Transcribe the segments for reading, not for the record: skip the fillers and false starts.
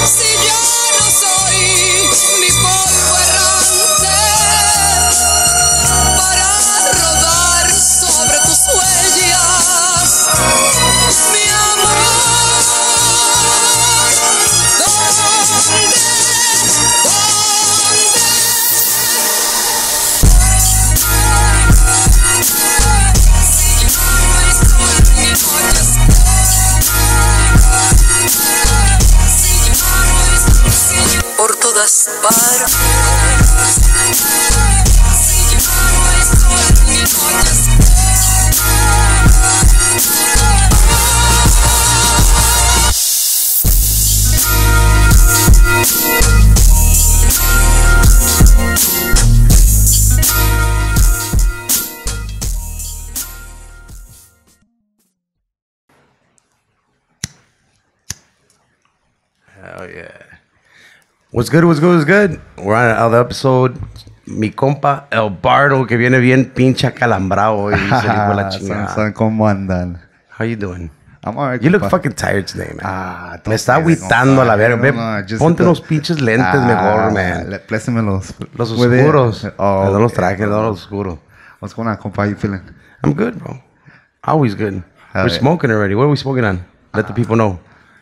Si yo no soy ni polvo errante para rodar sobre tus huellas, mi amor, por todas partes. Hell yeah. What's good, what's good, what's good? We're on another episode. Mi compa El Bardo, que viene bien pinche acalambrado hoy. ¿Cómo andan? How you doing? I'm alright. You look fucking tired today, man. Me está agüitando agüitando a la verga. Ve, ponte unos pinches lentes mejor, man. Pléseme los oscuros. Oh, no los traje, no los oscuros. What's going on, compa? How you feeling? I'm good, bro. Always good. Hell We're yeah. smoking already. What are we smoking on? Let the people know.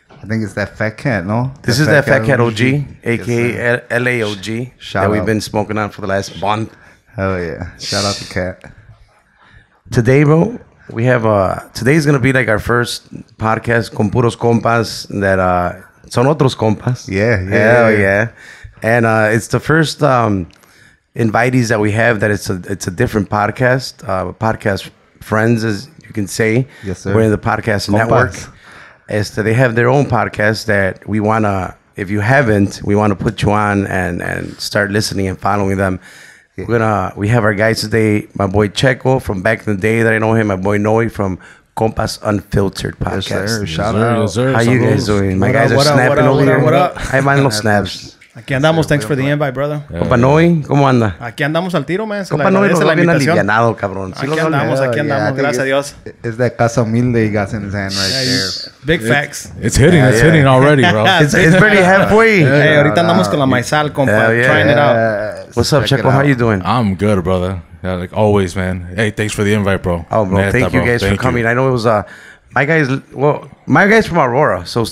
I think it's that Fat Cat, no? This is that Fat Cat OG, a.k.a. Yes, LAOG, Shout that we've out. been smoking on for the last month. Hell yeah. Shout out to Cat. Today, bro, we have today's gonna be like our first podcast con Puros Compas that son otros compas. Yeah. Hell yeah. And it's the first invitees that we have that it's a different podcast. Podcast friends, as you can say. Yes, sir. We're in the podcast network. They have their own podcast that we wanna, if you haven't, we wanna put you on and start listening and following them. We have our guys today, my boy Checo from back in the day that I know him, my boy Noe from Compas Unfiltered podcast. Yes, sir. Shout out. Yes, sir. How you guys doing? My guys are snapping over here. What up? I mind no snaps. Aquí andamos, thanks for the invite, brother. Compa Noe, ¿cómo anda? Aquí andamos al tiro, man. Compa Noe nos la va bien invitación. alivianado, cabrón. Sí Aquí los andamos, olvidé. aquí I andamos, think gracias a Dios. It's that Casa Humilde he got in his hand right there. Big facts. It's hitting. It's hitting already, bro. It's barely halfway. Hey, ahorita andamos con la maizal, compa. Hell yeah. Trying it out. What's up, Check Checo? it How out. you doing? I'm good, brother. Yeah, like always, man. Hey, thanks for the invite, bro. Oh, bro, Neta, thank you bro. guys for Thank coming. you. I know it was my guys from Aurora. So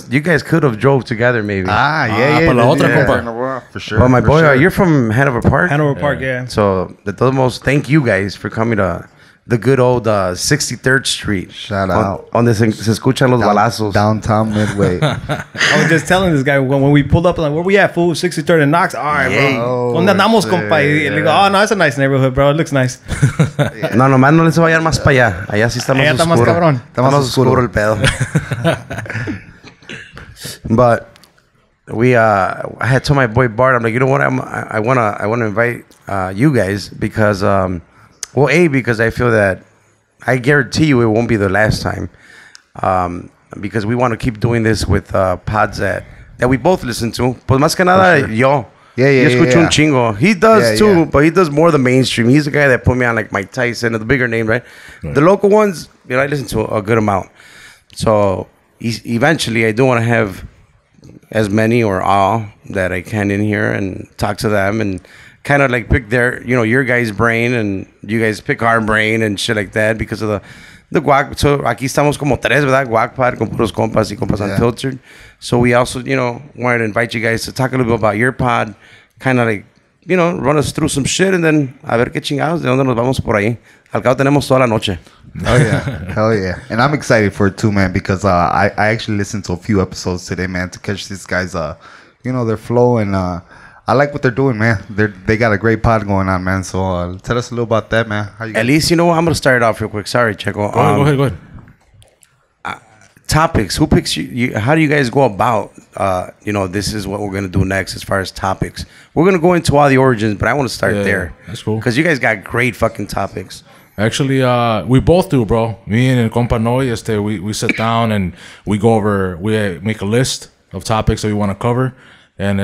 you guys could have drove together maybe. Yeah. pa' la otra, compa. For sure. But my for boy, sure. you're from Hanover Park. Hanover Park, yeah. So de todos modos, thank you guys for coming to the good old 63rd Street. Shout out. Donde se escuchan los balazos. Downtown Midway. I was just telling this guy when we pulled up, like, where we at, fool? 63rd and Knox? All right, bro. ¿Dónde andamos, compa? Y le digo, oh, no, it's a nice neighborhood, bro. It looks nice. No, nomás no les vayan más para allá. Allá sí está más Allá está más oscuro. cabrón. Está más oscuro el pedo. But I had told my boy Bart, I'm like, you know what? I wanna invite you guys because because I feel that I guarantee you it won't be the last time. Because we want to keep doing this with pods that we both listen to. Pues más que nada, yo. Yeah, Yo escucho yeah. un chingo. He does too, yeah. but he does more of the mainstream. He's the guy that put me on like Mike Tyson, the bigger name, right? The local ones, I listen to a good amount. So eventually, I do want to have as many or all that I can in here and talk to them and kind of like pick their, your guys' brain and you guys pick our brain and shit like that because of the guac. So aquí estamos como tres, ¿verdad? Guac Pod con Puros Compas y Compas Unfiltered. So we also, wanted to invite you guys to talk a little bit about your pod, kind of like, run us through some shit and then a ver qué chingados, de dónde nos vamos por ahí. Al cabo tenemos toda la noche. Oh yeah, hell yeah! And I'm excited for it too, man, because I actually listened to a few episodes today, man, to catch these guys, their flow, and I like what they're doing, man. They got a great pod going on, man. So tell us a little about that, man. How you At least, I'm gonna start it off real quick. Sorry, Checo. Go ahead. Topics. Who picks you? How do you guys go about? This is what we're gonna do next as far as topics. We're gonna go into all the origins, but I want to start there. That's cool. Because you guys got great fucking topics. Actually, we both do, bro. Me and Compa Noe, we sit down and we go over. We make a list of topics that we want to cover, and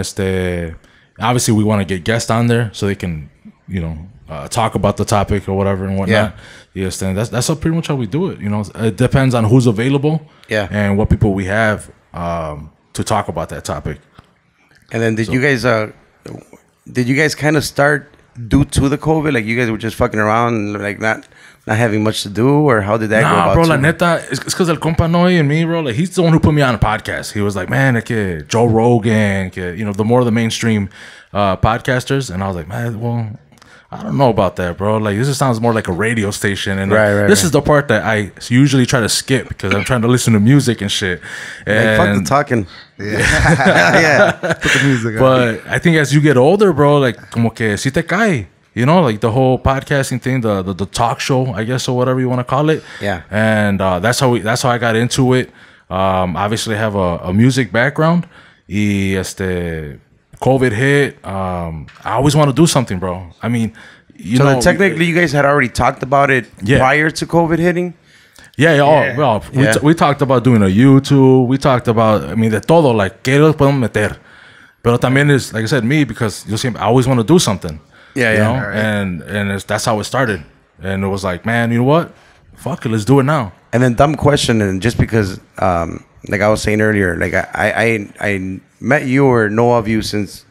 obviously we want to get guests on there so they can talk about the topic or whatever and whatnot. Yes, and that's pretty much how we do it. It depends on who's available. And what people we have to talk about that topic. And then did you guys kind of start due to the COVID? Like you guys were just fucking around, like not having much to do, or how did that go about? Bro, la neta, it's because el compa Noe and me, bro. Like he's the one who put me on a podcast. He was like, man, like Joe Rogan, the more of the mainstream podcasters, and I was like, man, well, I don't know about that, bro. Like this just sounds more like a radio station, and this is the part that I usually try to skip because I'm trying to listen to music and shit. And fuck the talking. Put the music on. But I think as you get older, bro, like como que si te cae. Like the whole podcasting thing, the talk show, I guess, or whatever you want to call it. Yeah. And that's how I got into it. Obviously, I have a music background. Y COVID hit. I always want to do something, bro. I mean, so technically, you guys had already talked about it prior to COVID hitting. We talked about doing a YouTube. We talked about, de todo, like, ¿qué lo podemos meter? Pero también is, like I said, me, because I always want to do something. And that's how it started. And it was like, man, you know what? Fuck it, let's do it now. And then dumb question, and just because, like I was saying earlier, like I met you or know of you since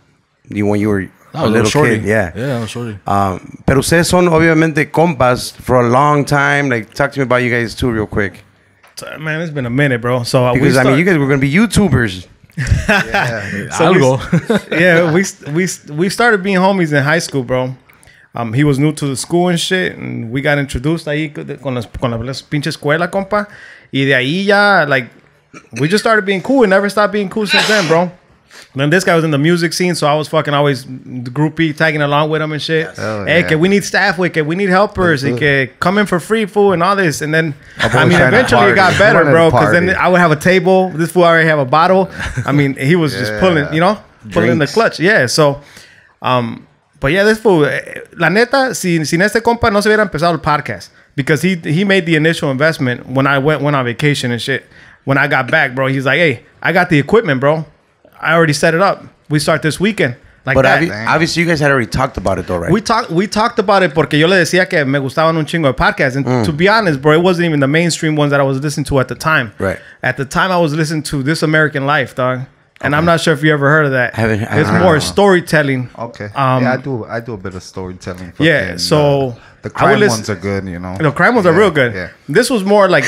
when you were a little kid. Yeah, I was shorty. Pero ustedes son obviamente compas for a long time. Like, talk to me about you guys too, real quick. Man, it's been a minute, bro. So because you guys were gonna be YouTubers. We started being homies in high school, bro. He was new to the school and shit, and we got introduced ahí con la pinche escuela, compa. Y de ahí ya, like, we just started being cool and never stopped being cool since then, bro. Then this guy was in the music scene, so I was fucking always the groupie, tagging along with him and shit. Hey, we need staff, we need helpers, come in for free food and all this. And then, eventually it got better, bro, because then I would have a table. This fool already have a bottle. He was just pulling, pulling the clutch. Yeah, so, but yeah, this fool, la neta, sin este compa no se hubiera empezado el podcast, because he made the initial investment when I went on vacation and shit. When I got back, bro, he's like, hey, I got the equipment, bro. I already set it up. We start this weekend. Like, but that. Obviously, you guys had already talked about it, though, right? We talked about it porque yo le decía que me gustaban un chingo de podcasts. And to be honest, bro, it wasn't even the mainstream ones that I was listening to at the time. Right. At the time, I was listening to This American Life, dog. And I'm not sure if you ever heard of that. It's more storytelling. Okay. I do a bit of storytelling. So the crime ones are good, The crime ones are real good. Yeah. This was more like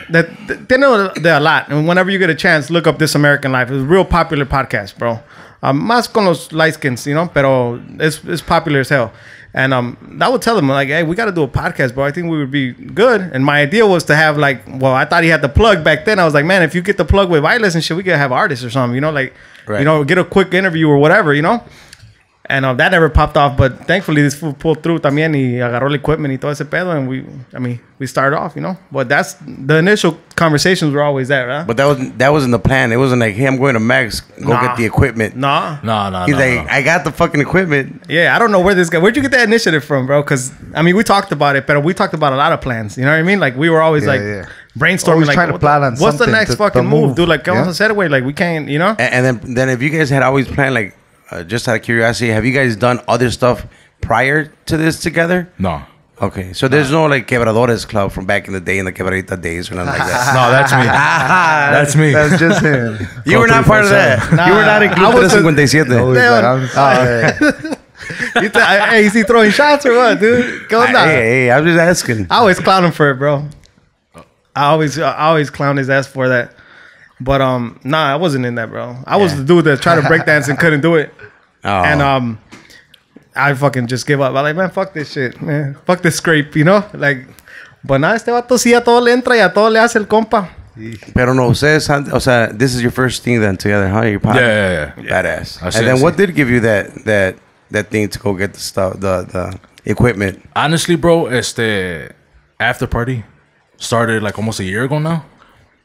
they know a lot. And whenever you get a chance, look up This American Life. It's a real popular podcast, bro. Más con los light skins, pero it's popular as hell. And I would tell them, like, hey, we got to do a podcast, bro. I think we would be good. And my idea was to have, like, I thought he had the plug back then. I was like, man, if you get the plug with Vilas and shit, we could have artists or something, get a quick interview or whatever, And that never popped off. But thankfully, this fool pulled through también y agarró el equipment y todo ese pedo. And we started off, But that's the initial conversations were always there, right? But that wasn't the plan. It wasn't like, hey, I'm going to Max, get the equipment. No. He's like, I got the fucking equipment. Yeah, I don't know where'd you get that initiative from, bro? Because, we talked about it, but we talked about a lot of plans. You know what I mean? Like, we were always brainstorming, always trying to plan on what's the next fucking move, dude? Like, ¿qué vamos a hacer, güey? Like, we can't, And then if you guys had always planned, like, just out of curiosity, have you guys done other stuff prior to this together? No. Okay, so there's no like Quebradores Club from back in the day, in the Quebradita days or nothing like that. No, that's me. That's me. That's just him. You were not part of that. You were not included in 57. Hey, is he throwing shots or what, dude? Go on. Hey, I'm just asking. I always clown him for it, bro. I always clown his ass for that. But I wasn't in that, bro. I was the dude that tried to break dance and couldn't do it. Oh. And I fucking just gave up. I'm like, man, fuck this shit, man. Fuck this scrape, Like, but este vato sí a todo le entra y a todo le hace el compa. Pero no, ustedes, o sea, this is your first thing then together, huh? Your podcast? Yeah. Badass. And then what did give you that thing to go get the stuff, the equipment? Honestly, bro, after party started like almost a year ago now,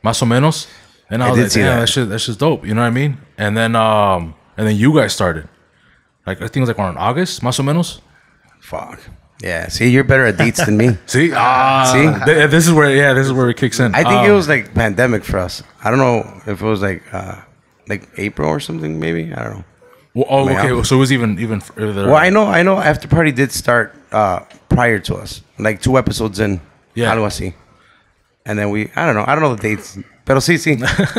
más o menos. And I was like, yeah, that's just dope. You know what I mean? And then you guys started. Like, I think it was like around August, más o menos. Fuck. Yeah. See, you're better at dates than me. See? See? This is where it kicks in. I think it was like pandemic for us. I don't know if it was like April or something, maybe. I don't know. Well, oh, Yeah. okay. So it was even further. Well, I know. After party did start prior to us, like 2 episodes in. Yeah. Algo así. And then I don't know the dates. Pero sí.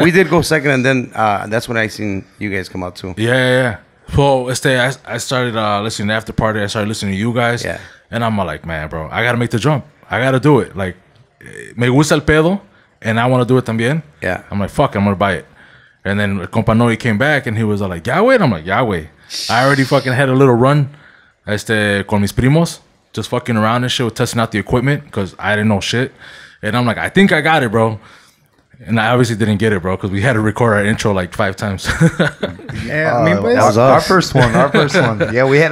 We did go second, and then that's when I seen you guys come out too. Yeah. So I started listening to After Party. I started listening to you guys. Yeah. And I'm like, man, bro, I gotta make the jump. I gotta do it. Like, me gusta el pedo, and I want to do it también. Yeah. I'm like, fuck, I'm gonna buy it. And then Compa Noe came back, and he was like, Yahweh? And I'm like, Yahweh. I already fucking had a little run con mis primos, just fucking around and shit, testing out the equipment, because I didn't know shit. And I'm like, I think I got it, bro. And I obviously didn't get it, bro, because we had to record our intro like 5 times. Yeah, I mean, but that was our us. first one. Yeah, we had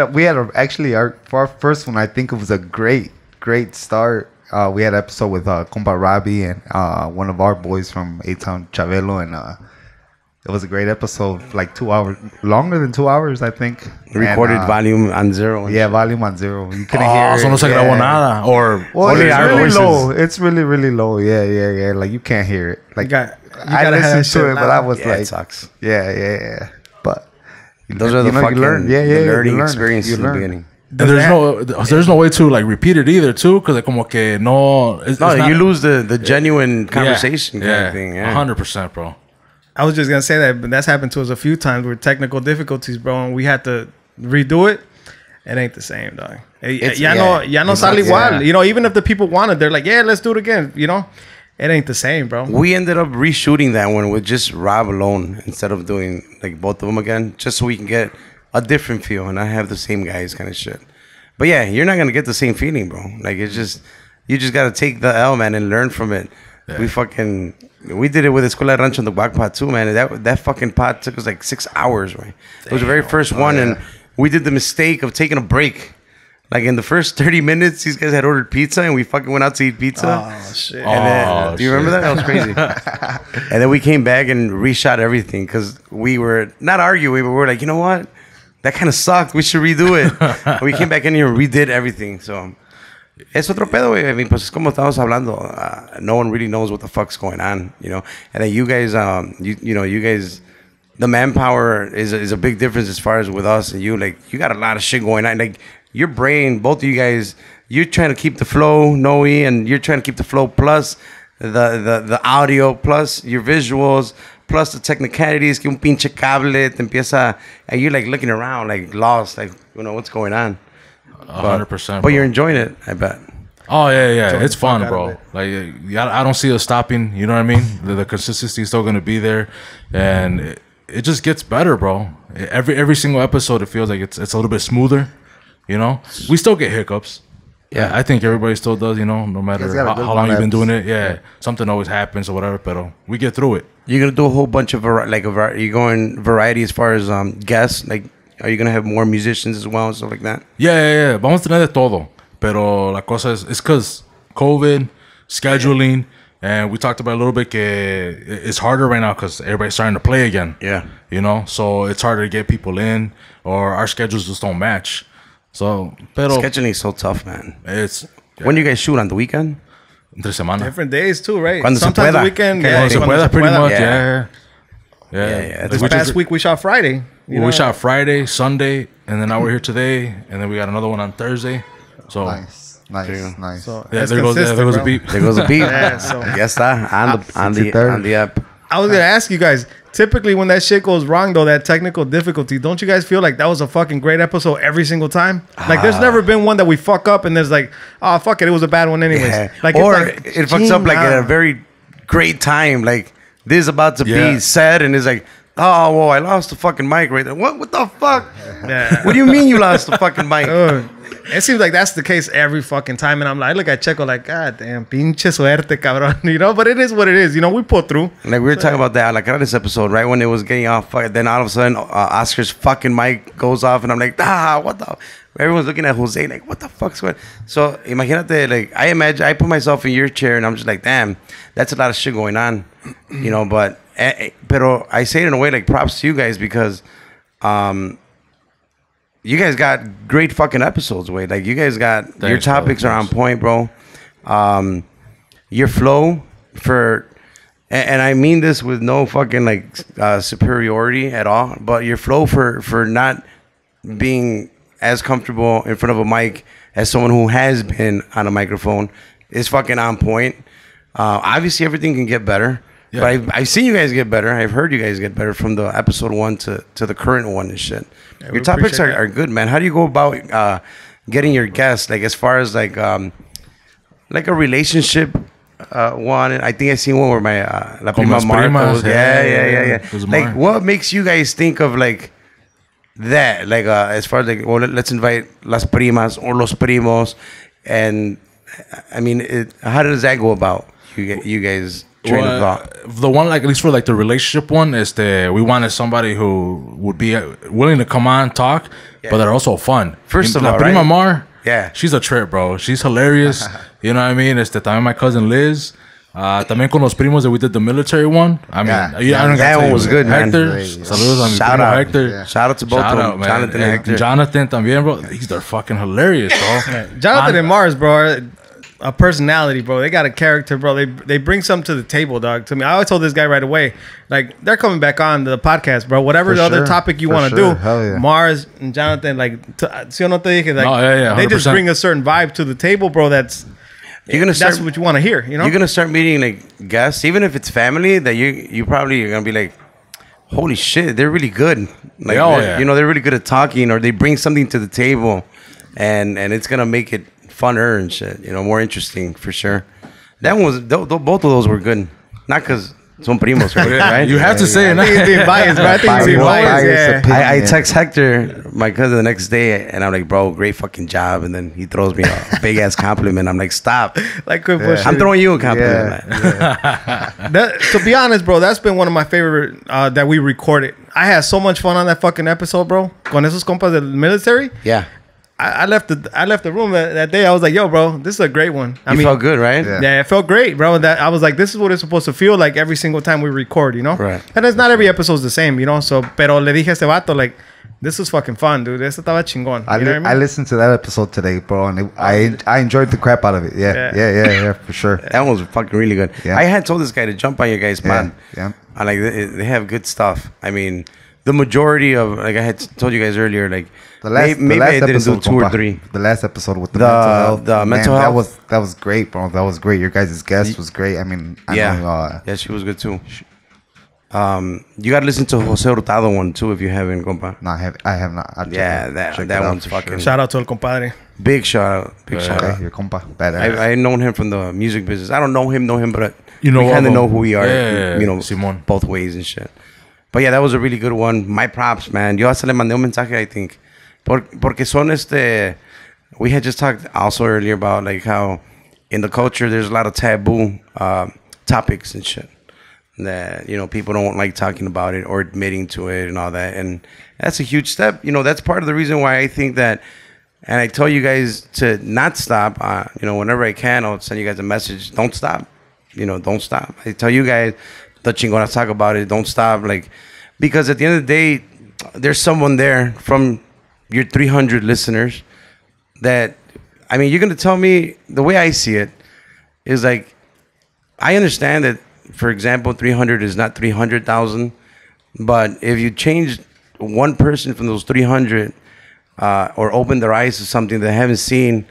actually for our first one. I think it was a great start. We had an episode with Compa Robbie and one of our boys from A-Town, Chavelo, and it was a great episode. Like 2 hours, longer than 2 hours, I think. Recorded And, volume on 0. Yeah, volume on 0. You couldn't hear So no se it. grabó Yeah. nada. Or Well, Only it's our really voices. low. It's really low. Yeah. Like you can't hear it. Like you I gotta have listened shit to it, but I loud. was Yeah, like, it sucks. yeah. But Those are the fucking you learn. Yeah, the learning you learn. experiences You in the learn. beginning. and there's no way to like repeat it either, too, because like como que no. It's No, not, you lose the genuine conversation kind yeah, of thing. Yeah. 100%, bro. I was just gonna say that, but that's happened to us a few times with technical difficulties, bro, and we had to redo it. It ain't the same, dog. Ya no sale igual. You know, even if the people want it, they're like, yeah, let's do it again. You know, it ain't the same, bro. We ended up reshooting that one with just Rob alone instead of doing like both of them again, just so we can get a different feel and not have the same guys kind of shit. But yeah, you're not gonna get the same feeling, bro. Like it's just you just gotta take the L, man, and learn from it. Yeah. We did it with Escuela de Rancho in the Back Pot too, man. That fucking pot took us like 6 hours, right? It was the very first one, and we did the mistake of taking a break. Like in the first 30 minutes, these guys had ordered pizza, and we fucking went out to eat pizza. Oh shit! And then, do you remember that? That was crazy. And then we came back and reshot everything because we were not arguing, but we were like, you know what? That kind of sucked. We should redo it. And we came back in here and redid everything. So, es otro pedo, güey. I mean, pues es como estamos hablando. No one really knows what the fuck's going on, you know? And then you guys, you guys, the manpower is a big difference as far as with us and you. Like, you got a lot of shit going on. Like, your brain, both of you guys, you're trying to keep the flow, Noe, and you're trying to keep the flow plus the audio, plus your visuals, plus the technicalities, que un pinche cable te empieza, and you're like looking around, like lost, like, you know, what's going on. 100%. But you're enjoying it, I bet. Oh yeah, it's fun, out bro. of it. Like I don't see us stopping. You know what I mean? The consistency is still gonna be there, and it just gets better, bro. Every single episode, it feels like it's a little bit smoother. You know, we still get hiccups. Yeah, I think everybody still does. You know, no matter It's got a good how long you've been relapse. doing it. Yeah, something always happens or whatever, but we get through it. You're gonna do a whole bunch of you going variety as far as guests. Like, are you gonna have more musicians as well and stuff like that? Yeah. Vamos a tener de todo. Pero la cosa es because COVID, scheduling, and we talked about a little bit que it's harder right now because everybody's starting to play again. Yeah. You know, so it's harder to get people in or our schedules just don't match. So, pero Scheduling is so tough, man. it's When do you guys shoot on the weekend? entre semana. Different days too, right? Cuando se Sometimes pueda. the weekend. Que Yeah, Cuando se cuando pueda, pretty much. Yeah. Yeah. This Like, Past week we shot Friday. You know? we shot Friday, Sunday, and then now we're here today, and then we got another one on Thursday. So Nice. So yeah, it's there goes consistent, a bro. beat. There goes a beat. Yeah, so- Ya está on the app. I was gonna ask you guys. Typically, when that shit goes wrong, though, that technical difficulty, don't you guys feel like that was a fucking great episode every single time? Like, there's never been one that we fuck up and there's like, oh fuck it was a bad one anyways. Yeah. Like, Or it's like, it fucks up like at a nah. very great time. Like this is about to Yeah. be said, and it's like, oh, whoa, I lost the fucking mic right there. What the fuck? Yeah. What do you mean you lost the fucking mic? It seems like that's the case every fucking time, and I'm like, I look at Checo like, God damn, pinche suerte, cabrón. You know, but it is what it is. You know, we pull through. Like we were talking about that, like on this episode, right when it was getting off, then all of a sudden Oscar's fucking mic goes off, and I'm like, what the? Everyone's looking at Jose like, what the fuck's going? So imagínate, like I put myself in your chair, and I'm just like, damn, that's a lot of shit going on, you know. But pero I say it in a way like props to you guys because, you guys got great fucking episodes, Wade. Like you guys got your topics brother. are on point, bro. Your flow for and I mean this with no fucking like superiority at all, but your flow for not being as comfortable in front of a mic as someone who has been on a microphone is fucking on point. Obviously, everything can get better. Yeah. But I've seen you guys get better. I've heard you guys get better from the episode 1 to the current one and shit. Yeah, your topics are good, man. How do you go about getting your guests? Like as far as like a relationship one. I think I seen one where my La Prima Marta was. Yeah. Like what makes you guys think of like that? Like as far as like, well, let's invite las primas or los primos, and I mean, how does that go about? You guys. The one, like at least for like the relationship one, is we wanted somebody who would be willing to come on talk, but they're also fun. First of all, all, Prima Mar, yeah, she's a trip, bro. She's hilarious. You know what I mean? También my cousin Liz. También con los primos that we did the military one. I mean, that one was good, man. Hector, saludos a mi primo Hector. Yeah. Shout out to both of them, Jonathan and Hector. Jonathan también, bro. They're fucking hilarious, bro. Jonathan and Mars, bro. A personality, bro. They got a character, bro. They bring something to the table, dog. To me, I always told this guy right away, like they're coming back on the podcast, bro. Whatever the other topic you want to do, Mars and Jonathan, like, si no te dije, like, they just bring a certain vibe to the table, bro. That's what you want to hear, you know. You're gonna start meeting like guests, even if it's family, that you probably are gonna be like, holy shit, they're really good. Like, you know, they're really good at talking, or they bring something to the table, and it's gonna make it funner and shit, you know, more interesting for sure. That one was both of those were good, not because son primos, right? You have to say it. I think he's being biased, but I think he's being biased. Yeah. I text Hector, my cousin, the next day, and I'm like, bro, great fucking job, and then he throws me a big ass compliment. I'm like, stop, like I'm throwing you a compliment. To be honest, bro, that's been one of my favorite that we recorded. I had so much fun on that fucking episode, bro. Con esos compas del military. Yeah. I left the room that day. I was like, yo, bro, this is a great one. I mean, felt good, right? Yeah, it felt great, bro. That I was like, this is what it's supposed to feel like every single time we record, you know? Right. And it's not every episode's the same, you know? So, pero le dije a este vato, like, this is fucking fun, dude. This estaba chingón. I listened to that episode today, bro, and I enjoyed the crap out of it. Yeah, for sure. That one was fucking really good. Yeah. I had told this guy to jump on your guys' pod. Yeah. I like they have good stuff. I mean, the majority of, like I had told you guys earlier, like, maybe I didn't do 2 or 3. The last episode with the mental health. The mental health. That was great, bro. That was great. Your guys' guest was great. I mean, yeah, she was good too. You gotta listen to Jose Hurtado one too if you haven't, compa. No, I have not. That one's fucking. Sure. Shout out to el compadre. Big shout out. Shout out. Your compa. Badass. I known him from the music business. I don't know him, but you know, we kind of know who we are. Yeah, you know, Simon. Both ways and shit. But yeah, that was a really good one. My props, man. Yo hasta le mandé un mensaje, I think. Porque son we had just talked also earlier about like how in the culture there's a lot of taboo topics and shit that, you know, people don't like talking about it or admitting to it and all that. And that's a huge step. You know, that's part of the reason why I think that, and I tell you guys to not stop. You know, whenever I can, I'll send you guys a message. Don't stop. You know, don't stop. I tell you guys, the chingonas talk about it. Don't stop. Like, because at the end of the day, there's someone there from your 300 listeners that, I mean, you're going to tell me the way I see it is like, I understand that, for example, 300 is not 300,000, but if you change one person from those 300 or open their eyes to something they haven't seen,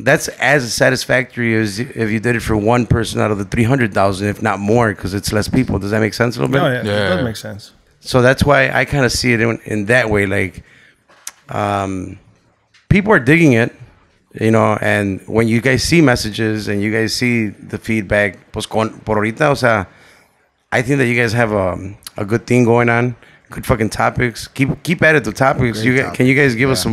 that's as satisfactory as if you did it for one person out of the 300,000, if not more, because it's less people. Does that make sense a little bit? Oh, yeah. It does make sense. So that's why I kind of see it in that way. Like, people are digging it, you know, and when you guys see messages and you guys see the feedback, pues por ahorita, o sea, I think that you guys have a good thing going on, good fucking topics. Keep at it, the topics. Can you guys give us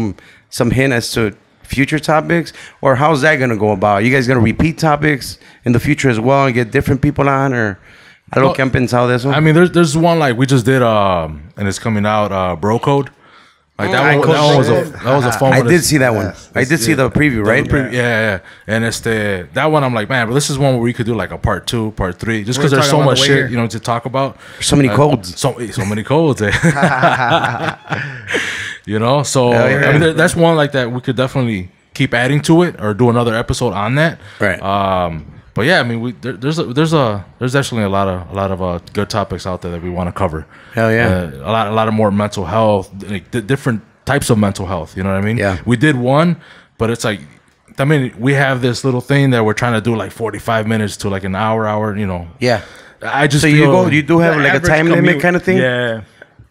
some hint as to future topics, or how's that gonna go about? You guys gonna repeat topics in the future as well and get different people on, or algo que han pensado de eso? I mean, there's one like we just did, and it's coming out, Bro Code. Like that one was a fun one. I did see that one. I did see the preview, right? Yeah. And that one I'm like, man, but this is one where we could do like a part 2, part 3, just because there's so much shit, you know, to talk about. There's so many codes. So many codes. You know, so I mean, that's one like that we could definitely keep adding to it or do another episode on that. Right. But yeah, I mean, there's definitely a lot of good topics out there that we want to cover. Hell yeah. A lot of more mental health, like different types of mental health. You know what I mean? Yeah. We did one, but it's like, I mean, we have this little thing that we're trying to do like 45 minutes to like an hour. You know. Yeah. I just So feel you do have like a average time limit commute. kind of thing? Yeah.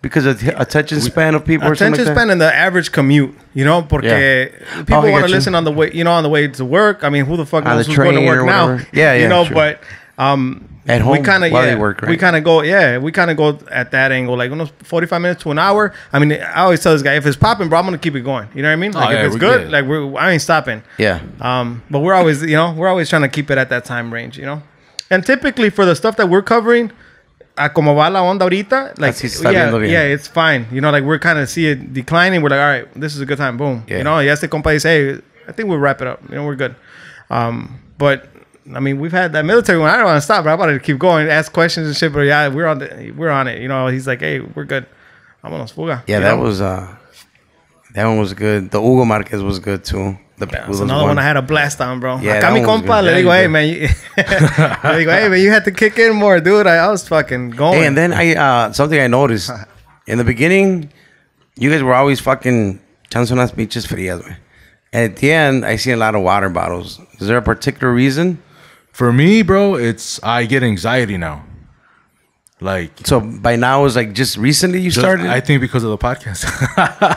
Because of attention span of people or something Attention like span and the average commute, you know, porque people I want get to you. listen on the way, on the way to work. I mean, who the fuck On knows the who's going to train work or now? whatever. Yeah, you yeah, know, true. but At home we kind of while they work, right? we kind of go at that angle, like 45 minutes to an hour. I mean, I always tell this guy, if it's popping, bro, I'm gonna keep it going. You know what I mean? Like yeah, if it's we good, good. like I ain't stopping. Yeah. But we're always trying to keep it at that time range, you know. And typically for the stuff that we're covering, a como va la onda ahorita, like Así está viendo bien. yeah, it's fine. You know, like we're kind of see it declining. We're like, all right, this is a good time. Boom. Yeah. You know, yes, the compa dice, hey, I think we'll wrap it up. You know, we're good. But I mean, we've had that military one. I don't want to stop, but I wanted to keep going, ask questions and shit. But yeah, we're on it. You know, he's like, hey, we're good. Vámonos, fuga. Yeah, You that know? was that one was good. The Hugo Marquez was good too. That's another one I had a blast on, bro. Yeah, Acá that mi one was compa, good. le Yeah, digo, you hey, did. man. Le digo, hey, man, you had to kick in more, dude. I was fucking going. Hey, and then I something I noticed in the beginning, you guys were always fucking echando unas pinches frías, güey. At the end, I see a lot of water bottles. Is there a particular reason? For me, bro, I get anxiety now. Like, So by now, it's like just recently you just- started. I think because of the podcast.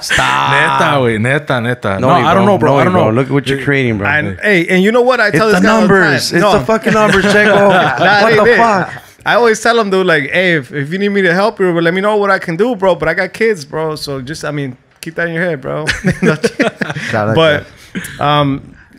Stop. Neta, wey, neta. No, I don't know, bro. No, I don't know. Look at what you're creating, bro. And hey, and you know what I It's tell the this guy all the time? numbers. It's the fucking numbers, Checo. Nah, What it the ain't fuck? it. I always tell him, dude, like, hey, if you need me to help you, let me know what I can do, bro. But I got kids, bro. So just, I mean, keep that in your head, bro. But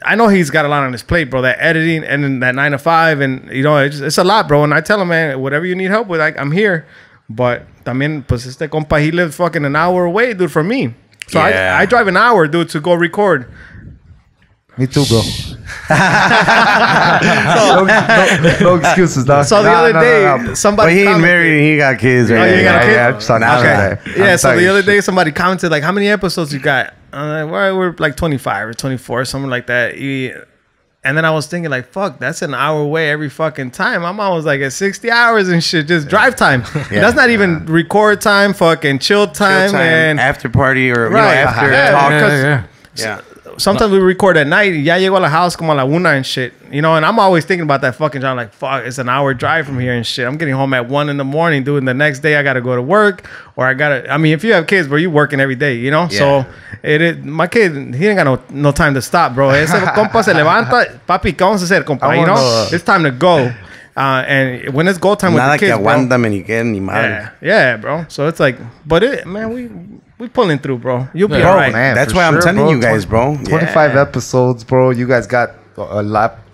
I know he's got a lot on his plate, bro. That editing and then that 9 to 5, and you know, it's a lot, bro. And I tell him, man, whatever you need help with, I'm here. But también, pues este compa, he lives fucking an hour away, dude, from me. So Yeah. I drive an hour, dude, to go record. Me too, bro. no excuses, dog. So the other day, somebody But he ain't commented- married. He got kids. Right? Oh, you got a kid? Yeah, I'm sorry. Okay. Yeah, I'm so sorry. the other day somebody commented like, how many episodes you got? I'm like, well, we're like 25 or 24, something like that. And then I was thinking like, fuck, that's an hour away every fucking time. My mom was like at 60 hours and shit, just drive time. Yeah. That's not even record time, fucking chill time, and after party or Right. after Yeah, talk. because- Yeah. sometimes we record at night. Ya llego a la house como a la una and shit. You know, and I'm always thinking about that fucking job. Like, fuck, it's an hour drive from here and shit. I'm getting home at 1 in the morning, dude. And the next day I got to go to work or I mean, if you have kids, bro, you working every day, you know? Yeah. So my kid, he ain't got no time to stop, bro. Ese compa se levanta, papi, ¿qué vamos a hacer, compa? You know? Vámonos. It's time to go. And when it's go time with Nada the que kids, bro. aguántame ni que ni madre. Yeah, bro. So it's like, but man, we pulling through, bro. You'll be Yeah. all Bro, right. man, that's for why I'm sure, telling bro. you guys, bro. 25 Yeah. episodes, bro. You guys got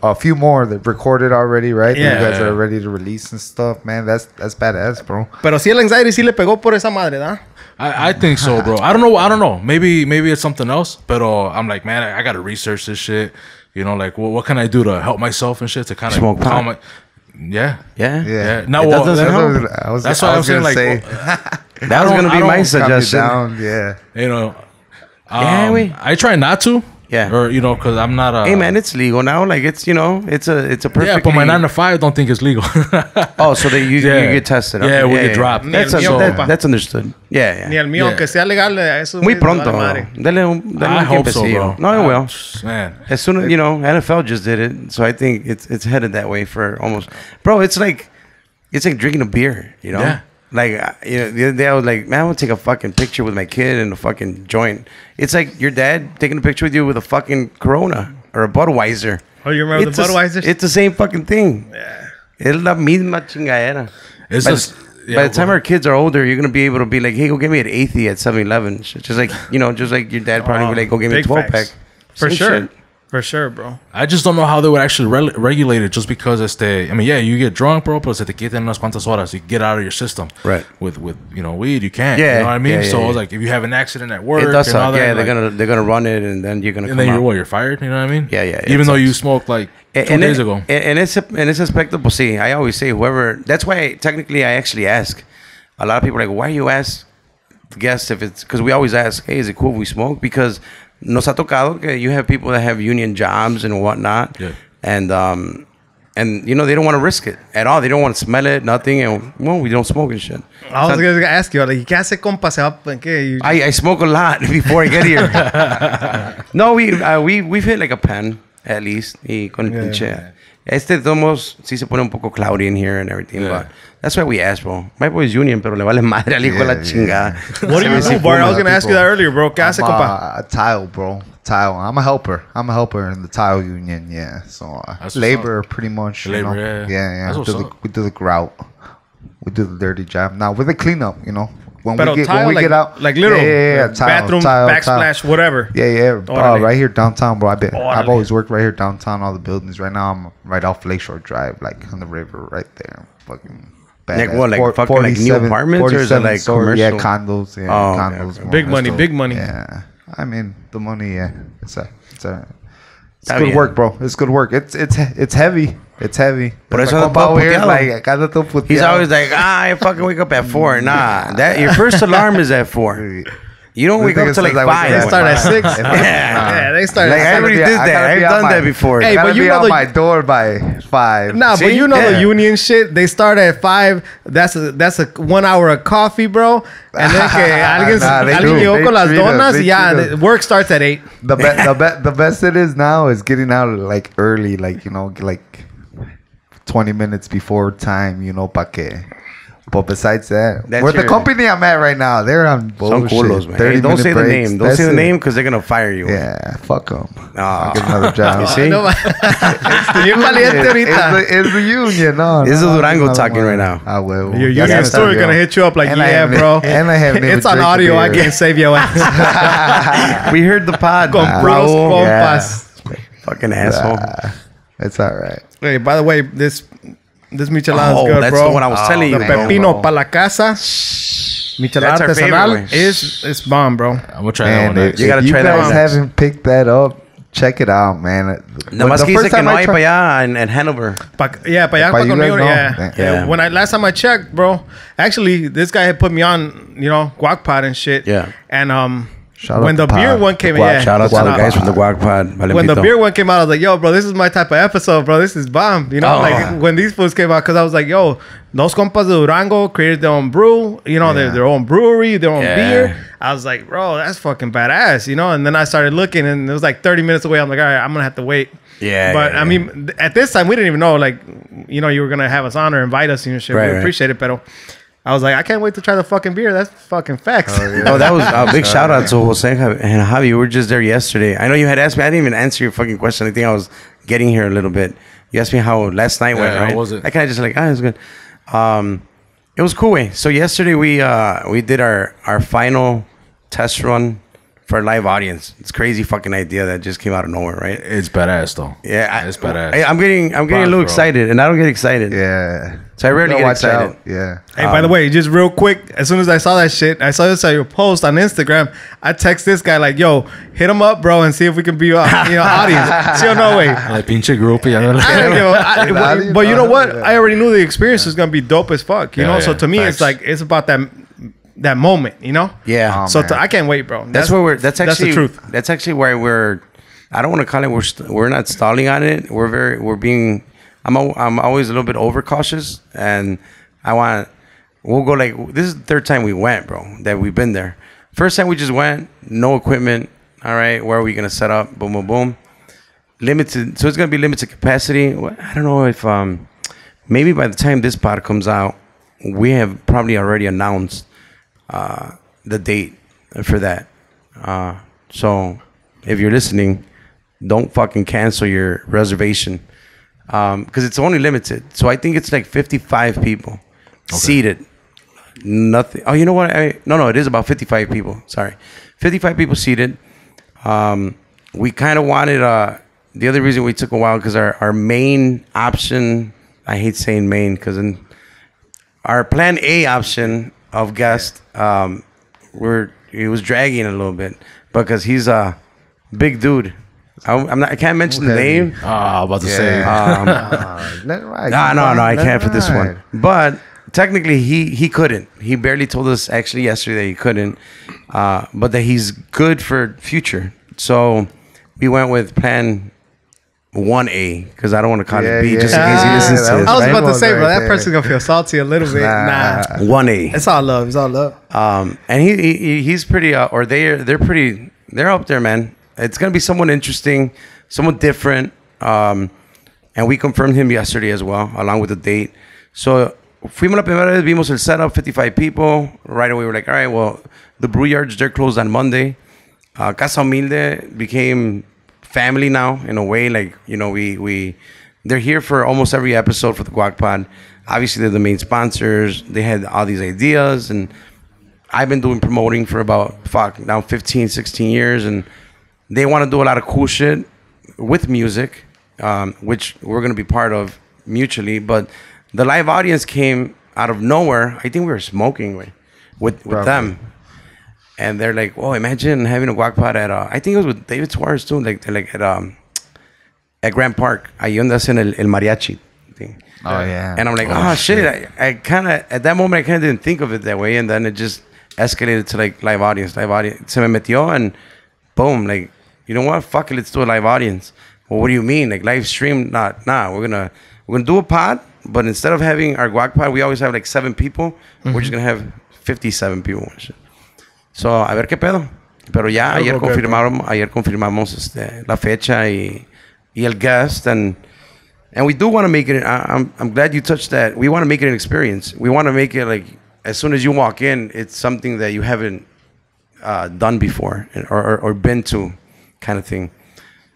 a few more that recorded already, right? Yeah. You guys are ready to release and stuff, man. That's badass, bro. Pero si el anxiety sí le pegó por esa madre, ¿da? I think so, bro. I don't know. Maybe it's something else. But I'm like, man, I gotta research this shit. You know, like, what can I do to help myself and shit to kind of Smoke pot. calm my. Yeah. Yeah. Yeah. No, It well, doesn't help. that's why I'm saying, like, That was gonna be my calm me suggestion. Down, yeah. you know, Yeah, I try not to. Yeah. Or, you know, because I'm not a. Hey man, it's legal now. Like it's it's a perfect. Yeah, but my 9 to 5 don't think it's legal. Oh, so that you Yeah. get tested. Yeah, we get dropped. That's, Ni el mío, compa. that's understood. Yeah, Ni yeah. el mío, Yeah. aunque sea legal, eso Muy güeyes le pronto. vale madre. Dale I un hope so, tiempecillo. bro. No, it will. Man. As soon as NFL just did it, so I think it's headed that way for almost. Bro, it's like drinking a beer. You know. Yeah. Like the other day I was like, man, I want to take a fucking picture with my kid and a fucking joint. It's like your dad taking a picture with you with a fucking Corona or a Budweiser. Oh, you remember the Budweisers? It's the same fucking thing. Yeah. Es la misma chingadera. It's By just. By the time our kids are older, you're gonna be able to be like, hey, go get me an 80 at 7-Eleven. Just like just like your dad probably would be like, go get me a Big 12 pack. facts. For Same sure. shit. For sure, bro. I just don't know how they would actually regulate it just because I mean, yeah, you get drunk, bro, pero se te quitan unas cuantas horas. You get out of your system. Right. With weed, you can't. Yeah, You know what I mean? yeah, so yeah, I was yeah. like, if you have an accident at work It does and all suck. that, Yeah, like, they're gonna run it and then you're gonna and come then out. you're fired, you know what I mean? Yeah, yeah, it Even though you sucks. smoked like 2 And days ago. En ese aspecto, pues sí, I always say whoever. That's why technically I actually ask. A lot of people are like, why do you ask the guests if it's because we always ask, hey, is it cool if we smoke? Because nos ha tocado que you have people that have union jobs and whatnot. Yeah. And And you know they don't want to risk it at all. They don't want to smell it, nothing. And well, we don't smoke and shit. I was going to ask you, like, ¿qué hace compa? Se va, ¿qué? I smoke a lot before I get here. No, we've hit like a pen at least. Y con el pinche. Este tomos sí se pone un poco cloudy in here and everything, but that's why we asked, bro. My boy's union, pero le vale madre al hijo de la chingada. What do you do, Bart? I was going to ask you that earlier, bro. ¿Qué hace compa? A tile, bro. Tile. I'm a helper. I'm a helper in the tile union. Yeah. So labor, pretty much. Labor, you know? yeah. We do the grout. We do the dirty job. Now with the cleanup, you know. When Pero we tile, get out, like literal tile, bathroom, backsplash, whatever. Yeah. Right here downtown, bro. I've Orale. always worked right here downtown. All the buildings. Right now, I'm right off Lakeshore Drive, like on the river, right there. Fucking. Like what? Like fucking like new apartments, or is it like commercial? Yeah, condos. Yeah, condos. Okay. More. Big money. Yeah, I mean the money. Yeah, it's Está good bien. work, bro. It's good work. It's heavy. It's heavy. Por There's eso a anda compa todo over here, puteado. like, cada todo puteado. He's always like, I fucking wake up at 4. Nah, that your first alarm is at 4. You don't wake up till like 5. They start at 6. Yeah. They start Like at I 6. already did that. I've done that before. Hey, Gotta but you be know out the- my door by 5. Nah, but See? you know Yeah. the union shit. They start at 5. That's a 1 hour of coffee, bro. And then que alguien do. llegó They con las treat us. donas. They Yeah, treat us. the work starts at 8. The best it is now is getting out like early, like, you know, like 20 minutes before time, you know, pa que. But besides that, That's where the your- company I'm at right now, they're on Son bullshit. culos, man. 30 Hey, don't minute say the breaks. name. Don't That's say the it. name because they're gonna fire you. Yeah, fuck them. Ah. Get another job. You see? No, bien caliente ahorita. It's the union, no. This is no, Durango no, talking no. right now. I will. Your Ya union está, store is yo. gonna hit you up like, And I yeah, haven't- bro. and I haven't even It's on drank audio. I beer. can't save your ass. We heard the pod. Con Puros Raul. Compas. Fucking asshole. It's all right. Hey, by the way, this michelada Oh, is good, that's bro. the one I was telling The you, bro. pepino pa la casa. Michelada That's our favorite artesanal way. is bomb, bro. I'm gonna try that And one if next. You gotta you try that guys one next. haven't picked that up, check it out, man. Nomás The que dice first que time no I hay tried- para allá en Hanover. Pa allá, Pa pa you conmigo, guys know. yeah. Yeah. When last time I checked, bro, actually, this guy had put me on, you know, guac pot and shit. Yeah. And Shout when out the to beer Pod. one came in, Guac, yeah. shout out to Guac the guys pod. from the Guac Pod. When the beer one came out, I was like, yo, bro, this is my type of episode, bro. This is bomb. You know, Oh. like when these foods came out, because I was like, yo, those compas de Durango created their own brew, you know, their own brewery, their own Yeah. beer. I was like, bro, that's fucking badass, you know? And then I started looking, and it was like 30 minutes away. I'm like, all right, I'm going to have to wait. Yeah, But yeah, I mean, at this time, we didn't even know, like, you know, you were going to have us on or invite us and shit. Right, We right. appreciate it, pero I was like, I can't wait to try the fucking beer. That's fucking facts. Oh, that was a big shout out to Jose and Javi. We were just there yesterday. I know you had asked me. I didn't even answer your fucking question. I think I was getting here a little bit. You asked me how last night went, Yeah, how right? was it? I kind of just like, it was good. It was cool. So yesterday we did our final test run for a live audience. It's crazy fucking idea that just came out of nowhere, right? It's badass though. Yeah, it's badass. I'm getting a little bro. excited, and I don't get excited. Yeah. So I rarely Gotta get watch excited. out. Yeah. Hey, by the way, just real quick, as soon as I saw that shit, I saw this on your post on Instagram. I text this guy like, "Yo, hit him up, bro, and see if we can be, audience." See or no way. Like pinche groupie. But you know what? I already knew the experience was gonna be dope as fuck. You Yeah, know, so yeah, to me, facts. it's like it's about that moment. You know. Yeah. So man. I can't wait, bro. That's where we're. That's actually the truth. That's actually where we're. I don't want to call it. We're not stalling on it. We're being. I'm always a little bit overcautious, and we'll go like this is the third time we went, bro. That we've been there. First time we just went, no equipment. All right, where are we gonna set up? Boom, boom, boom. Limited. So it's gonna be limited capacity. I don't know if maybe by the time this pod comes out, we have probably already announced the date for that. So if you're listening, don't fucking cancel your reservation because it's only limited. So I think it's like 55 people seated. Nothing. Oh, you know what? No, it is about 55 people. Sorry, 55 people seated. We kind of wanted. The other reason we took a while because our main option. I hate saying main because our plan A option of guest. He was dragging a little bit because he's a big dude. I can't mention the name. I'm about to say. Let it ride. No, I Let can't it for this ride. one. But technically, he couldn't. He barely told us actually yesterday that he couldn't, but that he's good for future. So we went with plan 1A, because I don't want to call Yeah, it B, yeah, just in yeah. case he listens Yeah, to that this. I was right? about to say, bro, Right that there. person's gonna feel salty a little bit. Nah. 1A. It's all love. It's all love. And he's pretty, or they're pretty, they're up there, man. It's gonna be someone interesting, someone different. And we confirmed him yesterday as well, along with the date. So fuimos la primera vez, vimos el setup, 55 people. Right away, we're like, all right, well, the brew yards, they're closed on Monday. Casa Humilde became family now in a way. Like, you know, they're here for almost every episode for the Guac Pod. Obviously, they're the main sponsors. They had all these ideas, and I've been doing promoting for about now 15, 16 years, and they want to do a lot of cool shit with music, which we're going to be part of mutually. But the live audience came out of nowhere. I think we were smoking with them. And they're like, "Whoa! Imagine having a guac pod at I think it was with David Suarez too, like at Grand Park. Ahí donde hacen el mariachi thing." Oh yeah. And I'm like, "Oh shit!" I kind of at that moment I kind of didn't think of it that way, and then it just escalated to like live audience. Se me metió and boom, like, you know what? Fuck it, let's do a live audience. Well, what do you mean? Like live stream? Nah. We're gonna do a pod, but instead of having our guac pod, we always have like 7 people. We're just gonna have 57 people and shit. So, a ver qué pedo. Pero ya ayer confirmamos la fecha y el guest, and we do want to make it. I'm glad you touched that. We want to make it an experience. We want to make it like as soon as you walk in, it's something that you haven't done before or been to, kind of thing.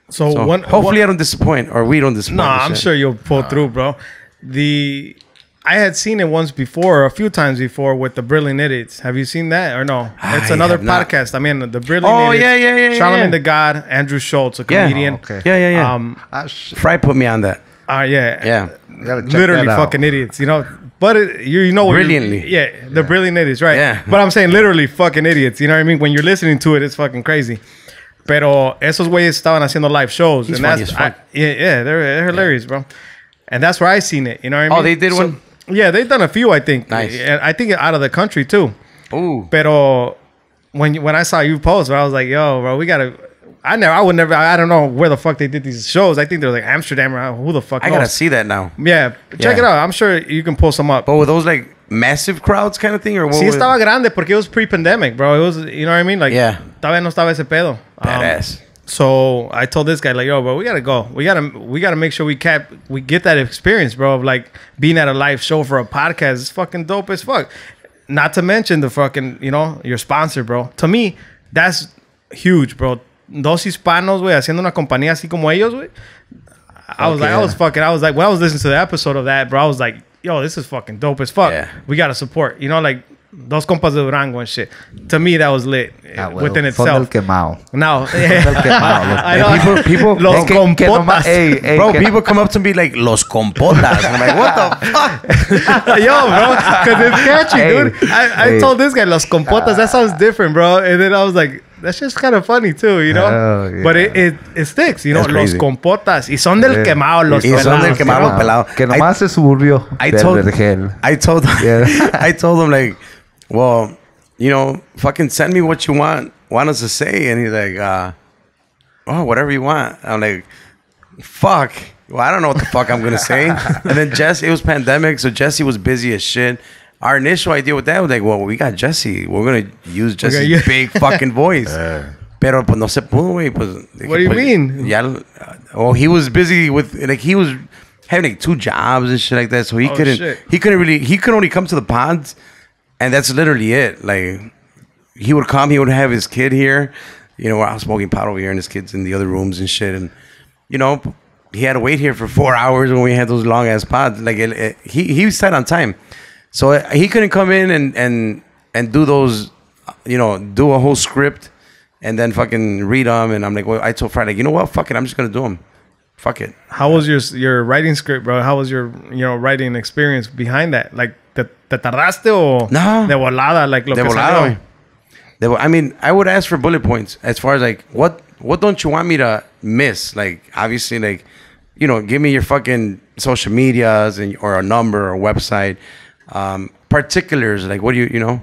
So hopefully I don't disappoint, or we don't disappoint. No, I'm sure you'll pull through, bro. I had seen it once before, a few times before, with the Brilliant Idiots. Have you seen that or no? It's another podcast. I mean, the Brilliant Idiots. Yeah. Charlamagne the God, Andrew Schultz, a comedian. okay. Yeah. Fry put me on that. Yeah. You gotta check Literally that out. fucking idiots, you know. But you know what Brilliantly. the Brilliant Idiots, right? Yeah. But I'm saying literally fucking idiots. You know what I mean? When you're listening to it, it's fucking crazy. Pero esos güeyes estaban haciendo live shows. He's and funny as fuck. They're hilarious, bro. And that's where I seen it. You know what I mean? Oh, they did one? Yeah, they've done a few, I think. Nice. And I think out of the country too. Ooh. Pero when I saw you post, I was like, yo, bro, we gotta. I don't know where the fuck they did these shows. I think they're like Amsterdam or who the fuck I knows. gotta see that now. Yeah, check it out. I'm sure you can pull some up. But were those like massive crowds kind of thing, or what? Sí estaba grande porque it was pre-pandemic, bro. It was, you know what I mean? Like, Yeah. todavía no estaba ese pedo. Badass. So I told this guy, like, yo, bro, we gotta go. We gotta make sure we get that experience, bro, of like being at a live show for a podcast. It's fucking dope as fuck. Not to mention the fucking, you know, your sponsor, bro. To me, that's huge, bro. Dos hispanos, güey, haciendo una compañía así como ellos, güey. I was like, when I was listening to the episode of that, bro, I was like, yo, this is fucking dope as fuck. Yeah. We gotta support, you know, like Dos Compas de Durango and shit. To me, that was lit within Son del itself. quemado. No, I know. People, Los compotas. people come up to me like los compotas. And I'm like, what the fuck? Yo, bro, because it's catchy, Hey, dude. I told this guy los compotas. That sounds different, bro. And then I was like, that's just kind of funny too, you know. Oh, yeah. But it sticks, you know. That's Los crazy. compotas y son del quemado, los Y son del pelados. quemado, los pelados. Que nomás se suburbio I del told vergel. Yeah. I told him like, well, you know, fucking send me what you want us to say, and he's like, oh, whatever you want. I'm like, fuck. Well, I don't know what the fuck I'm gonna say. And then Jesse, it was pandemic, so Jesse was busy as shit. Our initial idea with that was like, well, we got Jesse. We're gonna use Jesse's big fucking voice. Pero pues no se pudo, güey. Pues, What do you mean? Ya, he was busy with, like, he was having like 2 jobs and shit like that, so he could only come to the pods, and that's literally it. Like, he would come, he would have his kid here, you know, I was smoking pot over here, and his kids in the other rooms and shit, and you know, he had to wait here for 4 hours when we had those long ass pods. Like, he was tight on time. So he couldn't come in and do those, you know, do a whole script and then fucking read them. And I'm like, well, I told Friday, like, you know what? Fuck it. I'm just going to do them. Fuck it. How was your writing script, bro? How was your, you know, writing experience behind that? Like, te tardaste o No. de volada? Like, lo De que volada, salió? I mean, I would ask for bullet points as far as like, what don't you want me to miss? Like, obviously, like, you know, give me your fucking social medias or a number or a website. Particulars, like, what do you know?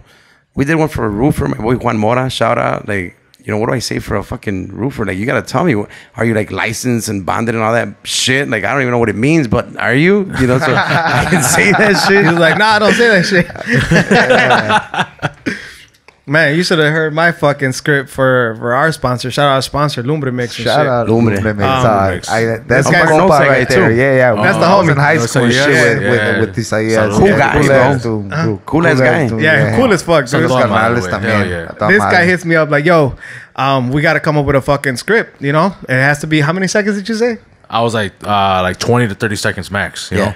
We did one for a roofer, my boy Juan Mora, shout out. Like, what do I say for a fucking roofer? Like, you gotta tell me, are you like licensed and bonded and all that shit? Like, I don't even know what it means, but are you? So I can say that shit. He was like, nah, don't say that shit. Man, you should have heard my fucking script for our sponsor. Shout out our sponsor, Lumbre Mix. Shout out Lumbre. Lumbre Mix. This That's my guy's compa no right too. there. Yeah. That's the I was homie. in high school and Yeah, shit yeah. with Isaías. Cool guy, bro. Cool ass guy. Yeah, cool as fuck, dude. Los Saludos a carnales madre, también. hell yeah. A toda This madre. guy hits me up like, yo, we got to come up with a fucking script, It has to be, how many seconds did you say? I was like 20 to 30 seconds max. You know?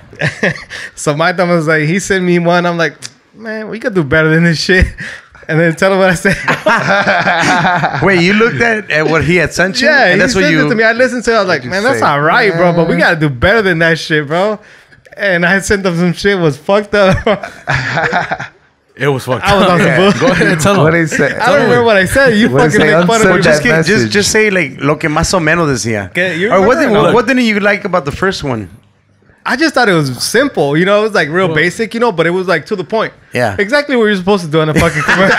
So my thumb was like, he sent me one. I'm like, man, we could do better than this shit. And then tell him what I said. Wait, you looked at what he had sent you? Yeah, and he that's what sent you. it to me. I listened to it. I was like, you man, that's say? all right, bro. But we got to do better than that shit, bro. And I sent him some shit was fucked up. It was fucked I was on up. some bull. Go ahead and tell What him. he said? I don't remember what I said. You What fucking did he say? make fun of me. Unsend Just, that message. just say like lo que más o menos decía. Okay, you Or what, remember or no? what didn't you like about the first one? I just thought it was simple, it was like real basic, but it was like to the point. Yeah. Exactly what you're supposed to do in a fucking commercial.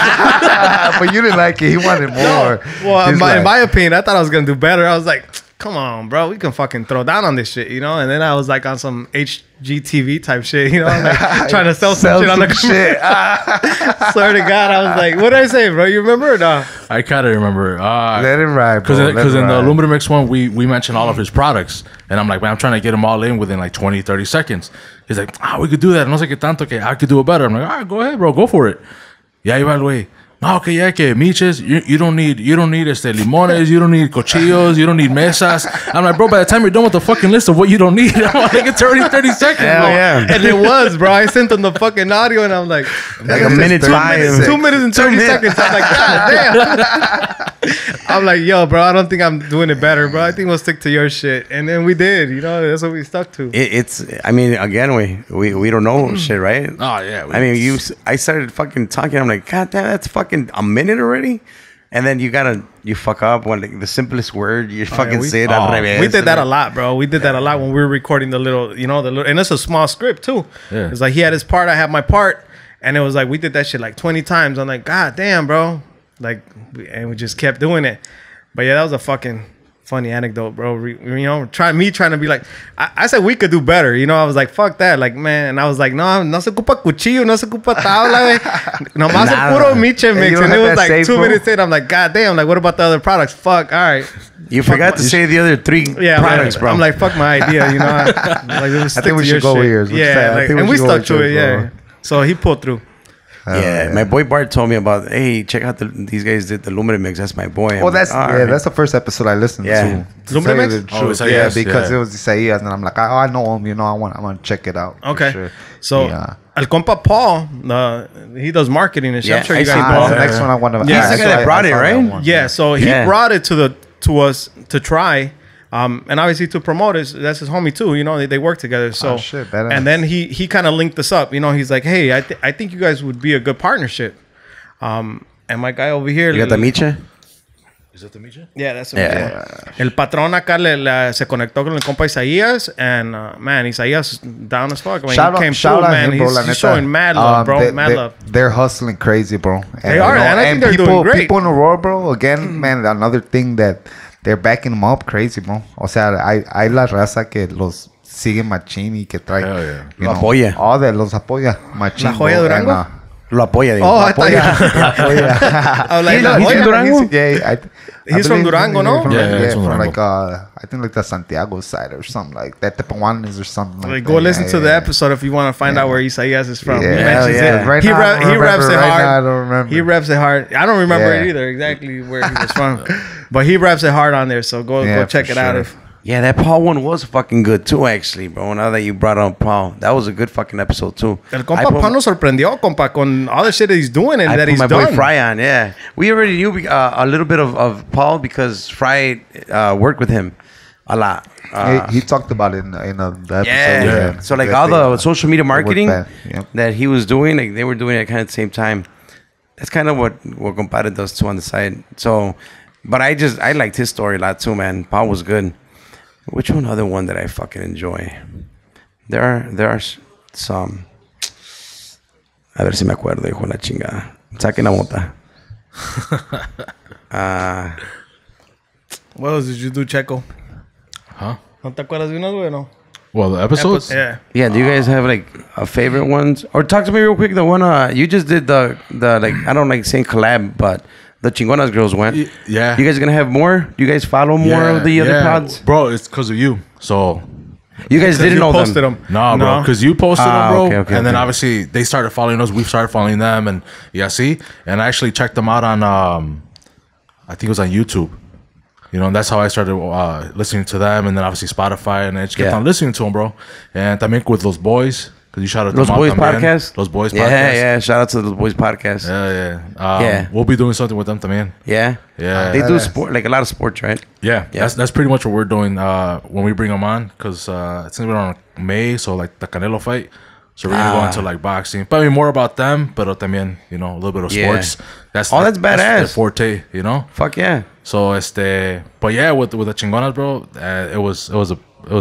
But you didn't like it. He wanted more. Well, He's in my opinion, I thought I was gonna do better. I was like, come on, bro, we can fucking throw down on this shit, And then I was like on some HGTV type shit, like trying to sell some shit on the shit. Swear to God, I was like, what did I say, bro? You remember or no? I kind of remember. Let it ride, bro. Because Let it in the ride. Lumbre Mix one, we mentioned all of his products. And I'm like, man, I'm trying to get them all in within like 20, 30 seconds. He's like, we could do that. No sé qué tanto que I could do it better. I'm like, all right, go ahead, bro. Go for it. Yeah, iba el güey. No, que ya que miches, you don't need limones, you don't need cuchillos, you don't need mesas. I'm like, bro, by the time you're done with the fucking list of what you don't need, I'm like, it's already 30 seconds, Hell bro. yeah. And it was, bro. I sent them the fucking audio, and I'm like, Like a minute 5. 2 minutes and 30 seconds. I'm like, God damn. I'm like, yo, bro, I don't think I'm doing it better, bro. I think we'll stick to your shit. And then we did, that's what we stuck to. I mean, again, we don't know shit, right? Oh, yeah. I mean, I started fucking talking. I'm like, God damn, that's fucking a minute already. And then you fuck up when like, the simplest word you fucking say it al revés. We did that a lot, bro. We did that a lot when we were recording the little, and it's a small script too. Yeah. It's like he had his part, I had my part, and it was like we did that shit like 20 times. I'm like, God damn, bro. Like, and we just kept doing it. But yeah, that was a fucking funny anecdote, bro. Trying to be like, I said we could do better. I was like, fuck that. Like, man. And I was like, no se ocupa cuchillo, no se ocupa tabla, nomás el puro miche mix. you don't And it have was that like safe, 2 bro? minutes in. I'm like, God damn. Like, what about the other products? Fuck. All right. You forgot to say the other 3 Yeah, products, like, bro. I'm like, fuck my idea, I think we should go with yours. Yeah, I think and we we should go stuck with to yours, it, yeah. bro. So he pulled through. yeah, my boy Bart told me about. Hey, check out these guys did the Lumbre Mix. That's my boy. Well, that's All right. that's the first episode I listened Yeah. to. Lumbre tell you Mix? the Oh, truth, Isaías, because yeah. it was Isaías, and I'm like, I know him. I want to check it out. for Okay. sure. So Yeah. El Compa Paul, he does marketing and shit. Yeah, I'm sure I you guys seen know. Paul. That's the next one I want to. Yeah, he's the guy that brought it, right? Yeah, so he Yeah. brought it to us to try. And obviously to promote it, that's his homie too. They work together. So Oh, shit, badass. and then he kind of linked us up. He's like, hey, I think you guys would be a good partnership. And my guy over here, You got the micha? Is that the miche? yeah, that's Yeah. El patrón acá se conectó con el compa Isaías, and man, Isaías down as fuck. When he came shout through, out man, him, bro. la he's neta. showing mad love, bro. Mad they, love. They're hustling crazy, bro. They are, and I think they're doing great. People in the world, bro. Again, man, another thing that they're backing them up crazy, bro. O sea, hay la raza que los sigue machín y que trae. Hell yeah. you Lo know, apoya. All that los apoya machín. La Joya bro, Durango? and, Lo apoya, digo. Oh, Lo I thought you. apoya. I was like, He's La from Joya. Durango? Yeah, He's from Durango, no? From, Yeah, he's from from like Durango. I think like the Santiago side or something like that. Tepehuanes or something like Like, that. go listen Yeah, to the yeah. episode if you want to find out where Isaías is from. Yeah. He mentions Hell yeah. it. Right he now, I rap, don't he raps remember. it Right hard. now, I don't remember. He raps it hard. I don't remember Yeah. it either exactly where he was from, but he raps it hard on there. So go Yeah, check for it out. sure. If Yeah, that Paul one was fucking good too, actually, bro. Now that you brought up Paul, that was a good fucking episode too. El I compa put- Paul nos sorprendió, compa, con all the shit that he's doing and I that put he's my done. boy Fry on, yeah. We already knew a little bit of Paul because Fry worked with him a lot. He talked about it in the episode. Yeah. So like that all they, the social media worked marketing bad. Yep. that he was doing, like they were doing it kind of at the same time. That's kind of what Compadre does too on the side. So, but I liked his story a lot too, man. Paul was good. Which one other one that I fucking enjoy? There are some. A ver si me acuerdo, hijo de la chingada. Saquen la mota. What else did you do, Checo? Huh? ¿No te acuerdas de unos, güey, no? Well, the episodes? Yeah. Yeah, do you guys have like a favorite ones? Or talk to me real quick. The one you just did the like, I don't like saying collab, but the Chingonas girls went. Yeah. You guys gonna have more? Do you guys follow more of the other pods? Bro, it's because of you. So You guys didn't know posted them. them. nah, bro, because you posted them, bro. Okay, and then okay. obviously they started following us. We started following them, and yeah, see. And I actually checked them out on, I think it was on YouTube. You know, and that's how I started listening to them, and then obviously Spotify, and I just kept on listening to them, bro. And también with Los Boys, because you shouted Los them out Boys también. podcast. Los Boys Yeah, podcast. yeah. Shout out to the Boys podcast. Yeah. We'll be doing something with them también. Yeah. Yeah. They do sport, like a lot of sports, right? Yeah, Yeah. that's pretty much what we're doing when we bring them on, because it's gonna be on May, so like the Canelo fight. So we're gonna go into like boxing, but I mean more about them, but también, you know, a little bit of Yeah. sports. That's That's badass. their forte, you know. Fuck yeah. So but yeah, with the Chingonas, bro, it was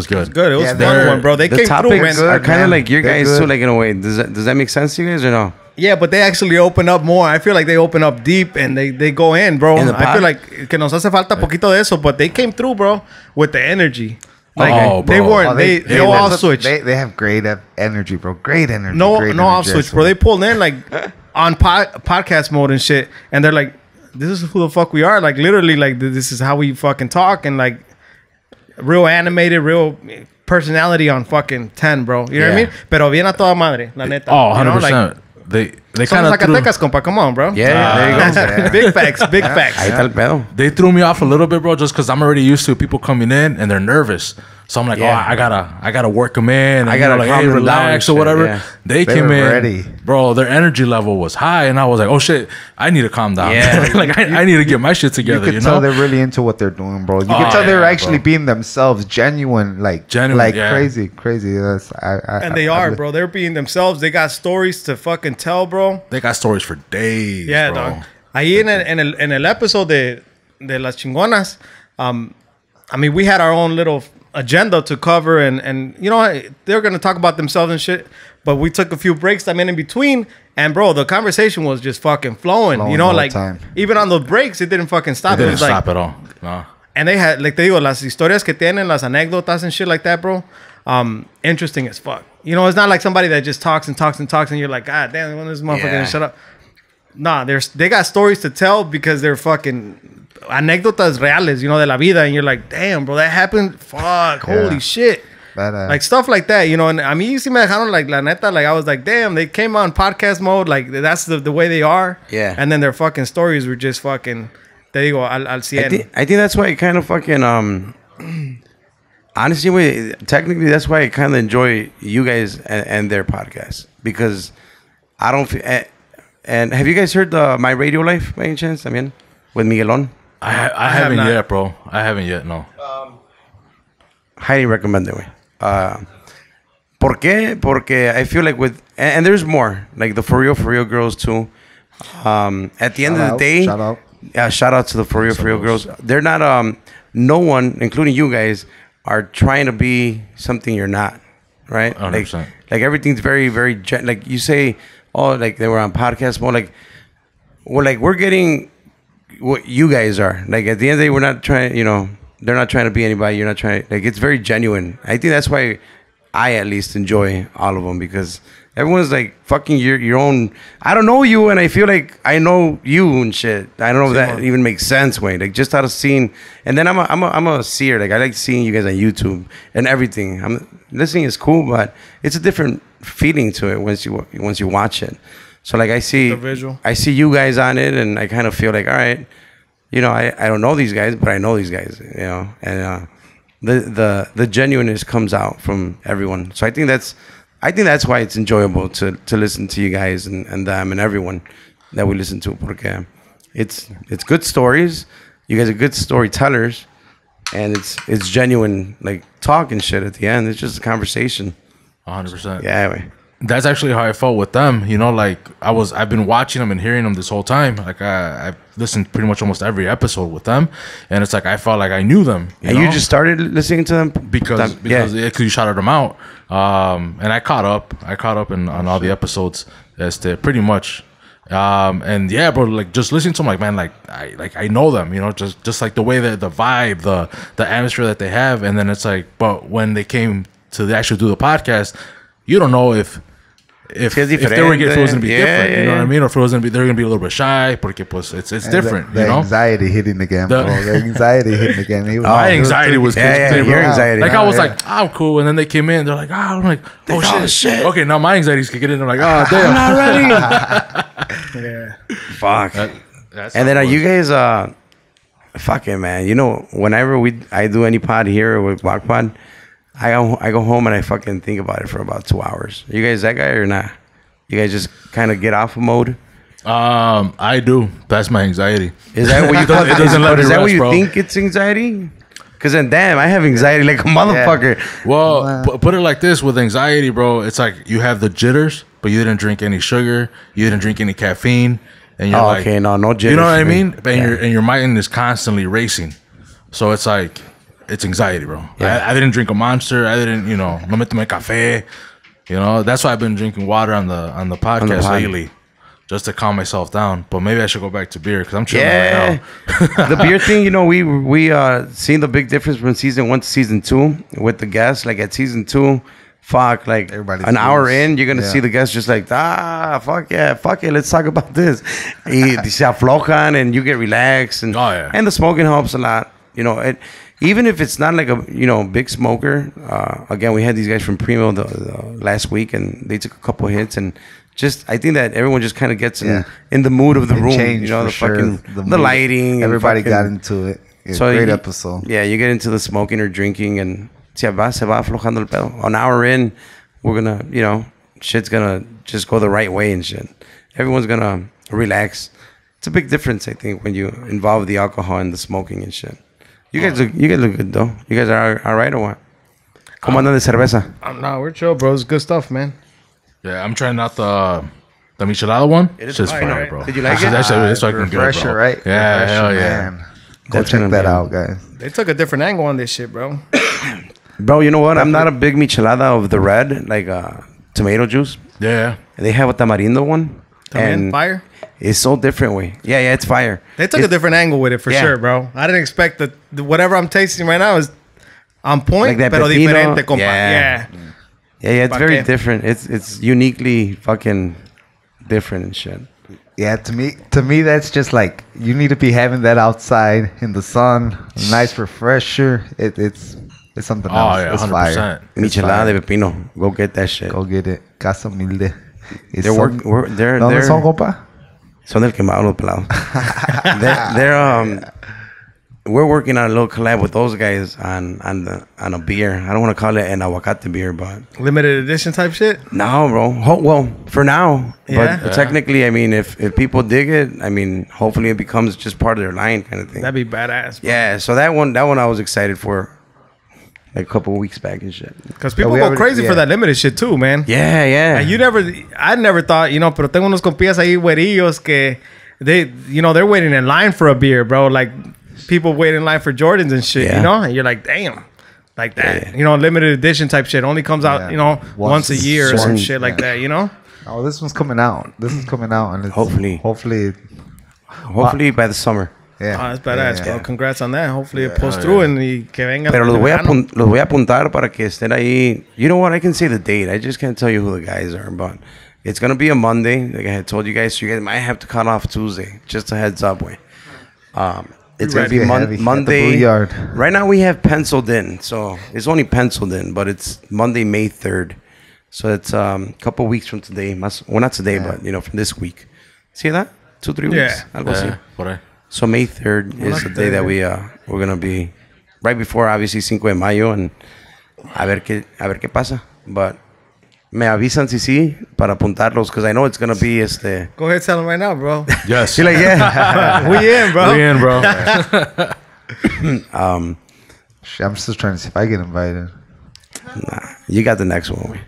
good. Good. It was Yeah, a fun they're- one, bro. They The came through, topics man. are kind of man. like your They're guys good. too, like in a way. Does that make sense to you guys or no? Yeah, but they actually open up more. I feel like they open up deep and they go in, bro. In the I pod? feel like que nos hace falta poquito de eso, but they came through, bro, with the energy. Like Oh, they bro. weren't. They no have- off switch. They have great energy, bro. Great energy. No great off energy, switch, bro. They pulled in like on podcast mode and shit, and they're like, "This is who the fuck we are." Like literally, like this is how we fucking talk, and like real animated, real personality on fucking 10, bro. You know what I Yeah. mean? Pero bien a toda madre, la neta. Oh, You know, 100%. like, They kind somos of threw, Zacatecas, compa. Come on, bro. Yeah, there you go. Yeah. Big facts, big Ahí facts. está el pedo. they threw me off a little bit, bro, just because I'm already used to people coming in and they're nervous. So I'm like, Yeah. I gotta work them in. And, I gotta like, calm hey, them down relax and or shit, whatever. yeah. They They came were in, ready. bro. Their energy level was high, and I was like, oh shit, I need to calm down. Yeah. like I need to get my shit You together. can You tell know? they're really into what they're doing, bro. You Oh, can tell they're yeah, actually bro. being themselves, genuine, like Yeah. crazy. That's And they are, bro. They're being themselves. They got stories to fucking tell, bro. They got stories for days. Yeah, bro. dog. Ahí en el episode de Las Chingonas, I mean, we had our own little agenda to cover, and you know, they're gonna talk about themselves and shit. But we took a few breaks también in between, and bro, the conversation was just fucking flowing. Flowing You know, all the like time. even on the breaks, it didn't fucking stop. They It didn't was like, stop at all. No. and they had, like te digo, las historias que tienen, las anécdotas and shit like that, bro. Interesting as fuck. You know, it's not like somebody that just talks and talks and talks, and you're like, God damn, when this motherfucker Yeah. gonna shut up? Nah, they got stories to tell because they're fucking anécdotas reales, you know, de la vida, and you're like, damn, bro, that happened. Fuck, holy shit. Like stuff like that, you know. And I mean, you see me kind of like la neta, like I was like, damn, they came on podcast mode, like that's the way they are. Yeah. And then their fucking stories were just fucking, te digo, al cien. I think that's why I kind of fucking honestly, technically that's why I kind of enjoy you guys and their podcast, because I don't feel. And have you guys heard the My Radio Life by any chance? I mean, with Miguelon. I have haven't not. yet, bro. I haven't yet. No. Highly recommend it. ¿Por qué? Porque I feel like with and there's more like the For Real girls too. At the end of the day, shout out to the For Real girls. They're not no one, including you guys, are trying to be something you're not, right? 100%. Like everything's very like you say, oh, like they were on podcast mode. Like, well, like we're getting what you guys are. Like at the end of the day, we're not trying. You know, they're not trying to be anybody. You're not trying. Like it's very genuine. I think that's why I at least enjoy all of them, because everyone's like fucking your own. I don't know you, and I feel like I know you and shit. I don't know if that even makes sense, Wayne. Like just out of seeing, and then I'm a seer. Like I like seeing you guys on YouTube and everything. Listening is cool, but it's a different feeling to it once you watch it. So like I see you guys on it, and I kind of feel like, all right, you know, I don't know these guys, but I know these guys, you know, and the genuineness comes out from everyone. So I think that's why it's enjoyable to listen to you guys and them and everyone that we listen to, porque it's good stories. You guys are good storytellers, and it's genuine, like talk and shit at the end. It's just a conversation. 100%. Yeah, anyway. That's actually how I felt with them. You know, like I've been watching them and hearing them this whole time. Like I've listened pretty much almost every episode with them, and it's like I felt like I knew them. And you just started listening to them because you shouted them out. And I caught up on all the episodes. Pretty much. And yeah, bro, like just listening to them, like, man, I know them, you know, just like the way that the vibe, the atmosphere that they have. And then it's like, but when they came to actually do the podcast, you don't know if they were if it was gonna be different, you know what I mean, or if it was gonna be, they're gonna be a little bit shy, porque pues it's different, the you know. Anxiety hitting again, bro. The anxiety hitting again. My anxiety was your anxiety. Like I was like, I'm cool, and then they came in, they're like, I'm like, oh shit. Okay, now my anxiety's kicking in. I'm like, oh damn, I'm not ready. Yeah. Fuck. That's And then are you guys fucking man? You know, whenever I do any pod here with Walk Pod, I go home and I fucking think about it for about 2 hours. You guys that guy or not? You guys just kind of get off of mode? I do. That's my anxiety. Is that what you call it? doesn't let me Is that rest, what you bro. think it's anxiety? Because then, damn, I have anxiety like a motherfucker. Well, put it like this: with anxiety, bro, it's like you have the jitters, but you didn't drink any sugar, you didn't drink any caffeine, and you're like, okay, no jitters. you know what I for me. mean? And your mind is constantly racing, so it's like it's anxiety, bro. Yeah. I didn't drink a Monster. I didn't, you know, no me tomé café. You know, that's why I've been drinking water on the podcast pod. lately, just to calm myself down. But maybe I should go back to beer because I'm chilling right now. The beer thing, you know, we seen the big difference from season 1 to season 2 with the guests. Like at season 2, fuck, like Everybody's an hour loose. in, you're gonna see the guests just like, fuck it, let's talk about this. Y se aflojan and you get relaxed, and Oh, yeah. and the smoking helps a lot. You know, even if it's not like a big smoker. Again, we had these guys from Primo the last week, and they took a couple hits, and just I think that everyone just kind of gets in the mood of the room. Changed, You know, the for fucking sure. the lighting. and Everybody fucking- got into it. Yeah, So great you- episode. Yeah, you get into the smoking or drinking, and se va aflojando el pedo. An hour in, we're gonna, shit's gonna just go the right way and shit. Everyone's gonna relax. It's a big difference, I think, when you involve the alcohol and the smoking and shit. You guys look good though. You guys are all right or what? ¿Cómo andan de cerveza? No, we're chill, bro. It's good stuff, man. Yeah, I'm trying out the michelada one. It's just fire, fire, right? bro. Did you like it? That's fucking good, Refresher, bro. right? Yeah, Refresher, hell yeah. man. Go That's check gonna that be- out, guys. They took a different angle on this shit, bro. Bro, you know what? I'm not a big michelada of the red, like tomato juice. Yeah. They have a tamarindo one. And fire. It's so different way. Yeah, it's fire. They took a different angle with it for Yeah. sure, bro. I didn't expect that whatever I'm tasting right now is on point, Like that pero pepino. diferente, compa. Yeah. Yeah. Yeah, it's Pa' very qué? different. It's uniquely fucking different and shit. Yeah, to me, that's just like you need to be having that outside in the sun, nice refresher. It's something Oh else. yeah, It's 100%. fire. It's Michelada fire. de pepino. Go get that shit. Go get it. Casa Humilde. They're ¿Dónde son, compa? Son del quemado los pelados. We're working on a little collab with those guys on a beer. I don't want to call it an aguacate beer, but Limited edition type shit. no, bro. Well, for now. Yeah. But technically, I mean, if people dig it, I mean, hopefully it becomes just part of their line kind of thing. That'd be badass. Bro. Yeah, so that one I was excited for, like a couple of weeks back and shit. Because people we go already- crazy yeah. for that limited shit too, man. Yeah. And I never thought, pero tengo unos compillas ahí güerillos que they're waiting in line for a beer, bro. Like people wait in line for Jordans and shit, Yeah. and you're like, damn, like that, Yeah. Limited edition type shit only comes out, Yeah. once a year or some Once- shit like that, Oh, this one's coming out. And it's Hopefully. hopefully, by the summer. yeah. Oh, that's badass, Yeah, bro. yeah. Congrats on that. Hopefully it pulls through and que venga. Pero los voy a verano. apuntar para que estén ahí. You know what? I can say the date. I just can't tell you who the guys are, but it's gonna be a Monday. Like I had told you guys, so you guys might have to cut off Tuesday. Just a heads up, way. It's gonna be Heavy at the Monday. Blue Yard. Right now we have penciled in, so it's only penciled in, but it's Monday, May 3rd. So it's a couple weeks from today. Well, not today, but from this week. See that? 2-3 weeks. Yeah. Algo así. Por ahí. So May 3rd is the day that we're gonna be right before obviously 5 de Mayo, and a ver qué pasa. But me avisan si sí para apuntarlos, because I know it's gonna be Go ahead, tell them right now, bro. Yes. Sí, like, yeah. We in, bro. We in, bro. I'm just trying to see if I get invited. You got the next one.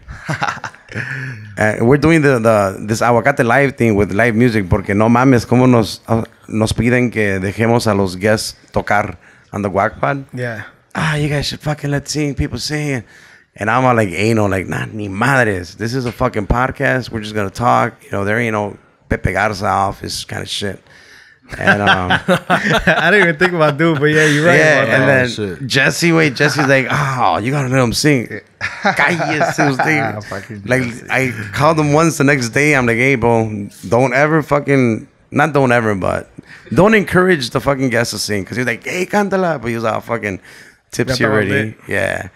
We're doing this aguacate live thing with live music, porque no mames, como nos piden que dejemos a los guests tocar on the Wackpad. Yeah. You guys should fucking let people sing. And I'm all like, nah, ni madres. This is a fucking podcast. We're just gonna talk. There ain't no Pepe Garza office kind of shit. And I didn't even think about dude, but yeah, you're right. yeah, about and that. then shit. Jesse's like, oh, you gotta let him sing. Cállese usted. Fucking Like I called him once the next day. I'm like, hey, bro, don't ever but don't encourage the fucking guest to sing, because he's like, hey, cántala, but he was all fucking tipsy Got already. lit. Yeah.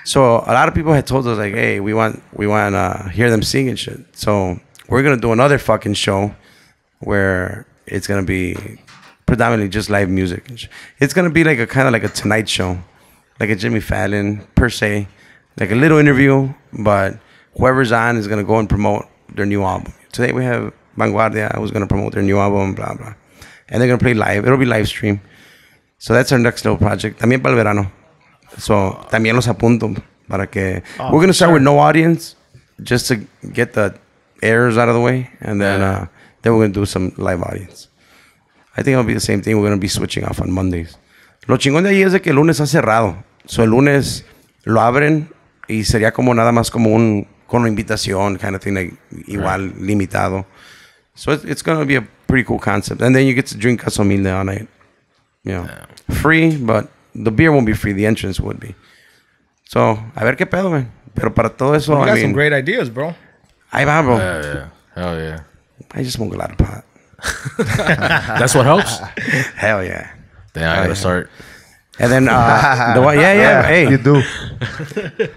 So a lot of people had told us like, hey, we want to hear them sing and shit. So we're gonna do another fucking show where it's gonna be predominantly just live music. It's gonna be like a kind of like a Tonight Show, like a Jimmy Fallon per se, like a little interview. But whoever's on is gonna go and promote their new album. Today we have Vanguardia, who's gonna promote their new album, blah blah, and they're gonna play live. It'll be live stream. So that's our next little project. También para el verano. So también los apunto para que we're gonna start with no audience, just to get the errors out of the way, and then. Then we're going to do some live audience. I think it'll be the same thing. We're going to be switching off on Mondays. Lo chingón de ahí es de que el lunes está cerrado. So el lunes lo abren y sería como nada más como con una invitación kind of thing, like igual limitado. So it's going to be a pretty cool concept. And then you get to drink Caso Humilde all night. You know, free, but the beer won't be free. The entrance would be. So, a ver qué pedo, man. Pero para todo eso, You I got mean, some great ideas, bro. ahí va, bro. Yeah. Hell yeah. I just smoke a lot of pot. That's what helps. Hell yeah. Damn, I gotta start. And then the one, yeah, hey, You do.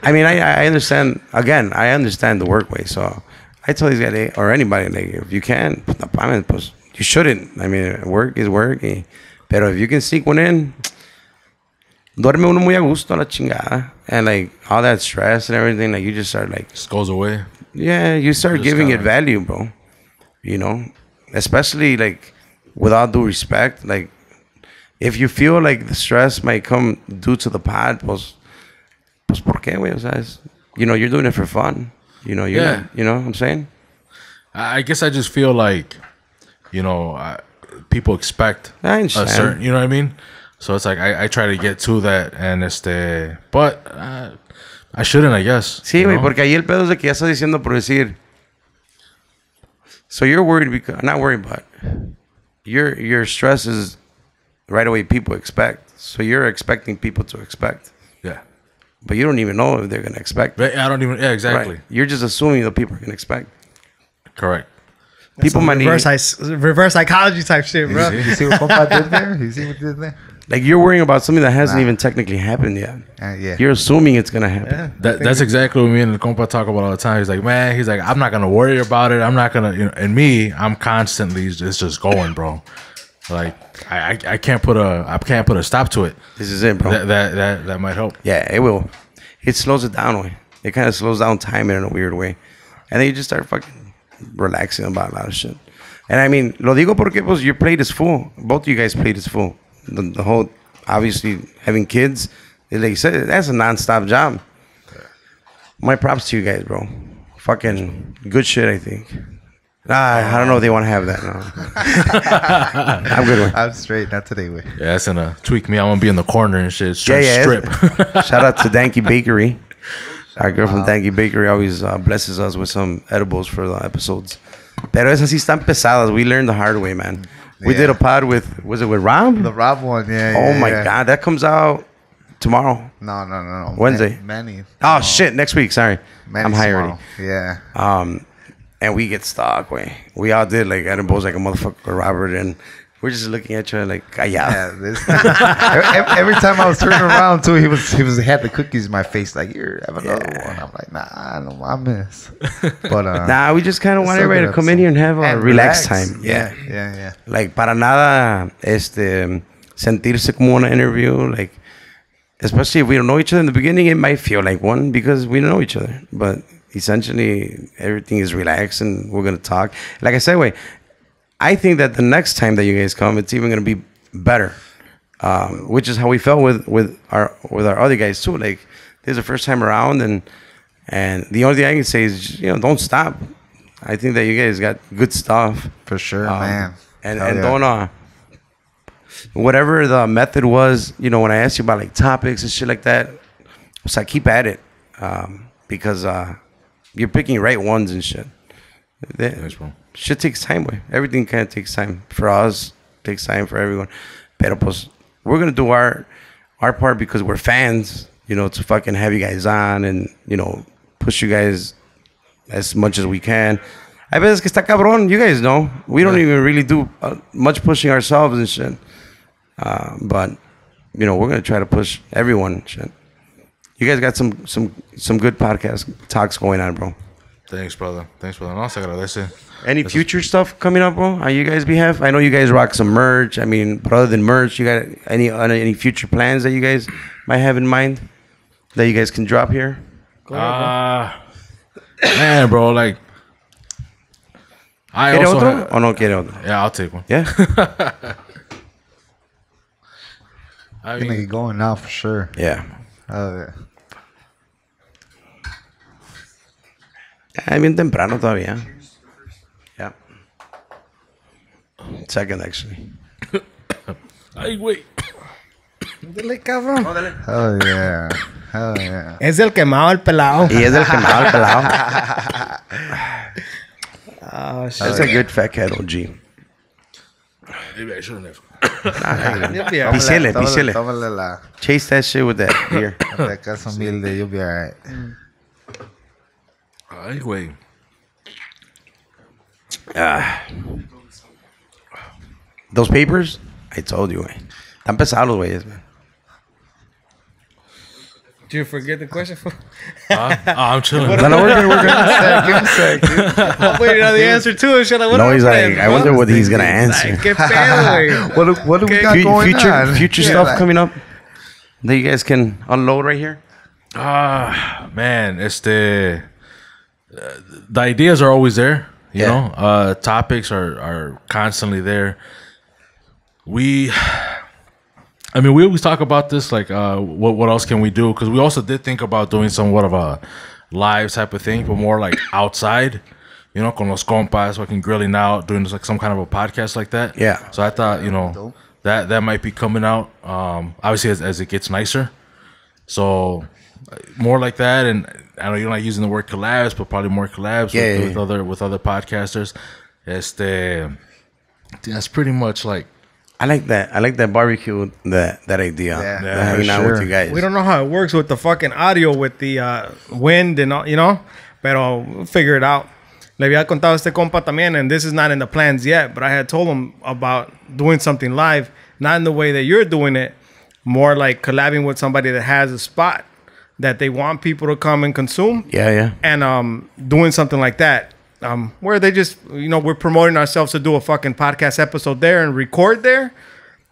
I mean, I understand. Again, I understand the work way. So I tell these guys, hey, or anybody, like, if you can, pues, you shouldn't. I mean, work is work. Pero if you can sneak one in, duerme uno muy a gusto, la chingada, and like all that stress and everything, like you just start like, Just goes away. yeah, you start Just giving it kinda- value, bro. You know, especially like with all due respect, like if you feel like the stress might come due to the pod, pues ¿por qué, güey? O sea, you're doing it for fun. You know, you know what I'm saying? I guess I just feel like, people expect I a understand. certain, you know what I mean? So it's like I try to get to that, and but I shouldn't, I guess. Sí, you güey, know? porque ahí el pedo es de que ya estás diciendo por decir. So you're worried because, not worried, but your stress is right away people expect. So you're expecting people to expect. Yeah. But you don't even know if they're going to expect. But I don't even, yeah, exactly. Right. You're just assuming that people are going to expect. Correct. People might need, Reverse psychology type shit, bro. You see what Compa did there? You see what he did there? like you're worrying about something that hasn't even technically happened yet. Yeah. You're assuming it's going to happen. Yeah. That's exactly what me and the compa talk about all the time. He's like, I'm not gonna worry about it. I'm not gonna, and me, I'm constantly, it's just going, bro. Like I can't put a stop to it. This is it, bro. That might help. Yeah, it will. It slows it down. Way. It kind of slows down time in a weird way. And then you just start fucking relaxing about a lot of shit. And I mean, lo digo porque pues your plate is full. Both of you guys' plate is full. The whole, obviously, having kids, like you said, that's a non-stop job. My props to you guys, bro. Fucking good shit, I think. I don't know if they want to have that. No. I'm good with. I'm straight. Not today, way. Yeah, that's gonna tweak me. I want to be in the corner and shit. Strip. Shout out to Danky Bakery. Our girl from Danky Bakery always blesses us with some edibles for the episodes. Pero esas sí están pesadas. We learned the hard way, man. We did a pod was it with Rob? The Rob one, yeah. Oh yeah, my yeah. God, that comes out tomorrow. No. Wednesday. Manny. Oh shit, next week. Sorry, Manny's I'm high tomorrow. already. Yeah. And we get stuck. We all did like edibles like a motherfucker, Robert, and we're just looking at you like, callado. Yeah, every time I was turning around too, he had the cookies in my face like, here, have another one. I'm like, nah, no, I miss. But Nah, we just kind of want so everybody good to come in here and have a and relaxed relax. time. Yeah. Like para nada, sentirse como una interview. Like, especially if we don't know each other in the beginning, it might feel like one because we don't know each other. But essentially, everything is relaxed and we're gonna talk. Like I said, I think that the next time that you guys come, it's even gonna be better. Which is how we felt with our other guys too. Like, this is the first time around, and the only thing I can say is, don't stop. I think that you guys got good stuff For sure, man. and Hell and yeah. don't whatever the method was, when I asked you about like topics and shit like that, it's like keep at it, because you're picking right ones and shit. Thanks, bro. Shit takes time, way. Everything kind of takes time for us. Takes time for everyone. Pero pues, we're gonna do our part because we're fans. You know, to fucking have you guys on and push you guys as much as we can. I bet que está cabrón. You guys know we don't even really do much pushing ourselves and shit. But we're gonna try to push everyone. And shit. You guys got some good podcast talks going on, bro. Thanks, brother. No, se agradece. Any future stuff coming up, bro? On you guys' behalf? I know you guys rock some merch. I mean, but other than merch, you got any future plans that you guys might have in mind that you guys can drop here? Man, bro, like I ¿Quiere also otro? have, ¿O no quiere otro? yeah, I'll take one. Yeah. I Gonna mean, get going now for sure. Yeah. Yeah. Bien temprano todavía. Yeah. Second, actually. ay, güey. Dile, cabrón. Hell yeah. Hell yeah. Es el quemado, el pelado. Y es del quemado, el pelado. Oh, shit. That's a good fat cat OG. Maybe I shouldn't have. You'll be all right. Pisele. Tómale la Chase that shit with that beer. de casa humilde. You'll be alright. Ay, güey. Those papers, I told you, güey. Están pesados los güeyes, man. Did you forget the question? I'm chilling. No, we're good. Give him a sec. I'm waiting on the answer too. And shit, like, what No, am he's I like, playing, I bro? wonder what he's gonna answer. Like, qué pedo, güey. What do we got going Future on? stuff coming up that you guys can unload right here. Man, the ideas are always there. You know, topics are constantly there. We always talk about this, like, what else can we do? Because we also did think about doing somewhat of a live type of thing, but more like outside, con los compas, fucking grilling out, doing like some kind of a podcast like that. Yeah. So I thought, that might be coming out, obviously as it gets nicer. So more like that, and I know you're not using the word collabs, but probably more collabs with other podcasters. That's pretty much like. I like that barbecue, that idea. Yeah, hanging out with you guys. We don't know how it works with the fucking audio, with the wind and all, pero we'll figure it out. Le había contado a este compa también, and this is not in the plans yet, but I had told him about doing something live, not in the way that you're doing it, more like collabing with somebody that has a spot that they want people to come and consume. Yeah. And doing something like that. Where they just, we're promoting ourselves to do a fucking podcast episode there and record there.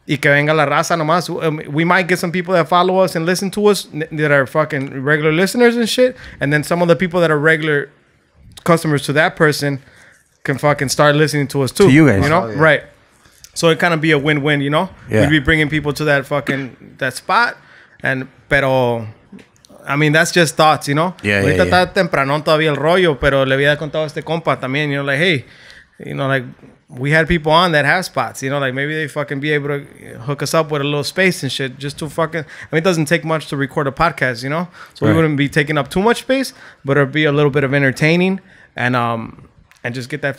Y que venga la raza nomás. We might get some people that follow us and listen to us that are fucking regular listeners and shit. And then some of the people that are regular customers to that person can fucking start listening to us too. To you guys. Yeah. Right. So it kind of be a win-win, Yeah. We'd be bringing people to that spot. Pero... I mean, that's just thoughts, Yeah, Ahorita está tempranón todavía el rollo, pero le había contado a este compa también, like, hey, like, we had people on that have spots, like, maybe they fucking be able to hook us up with a little space and shit, just to fucking, it doesn't take much to record a podcast, So we wouldn't be taking up too much space, but it'd be a little bit of entertaining and just get that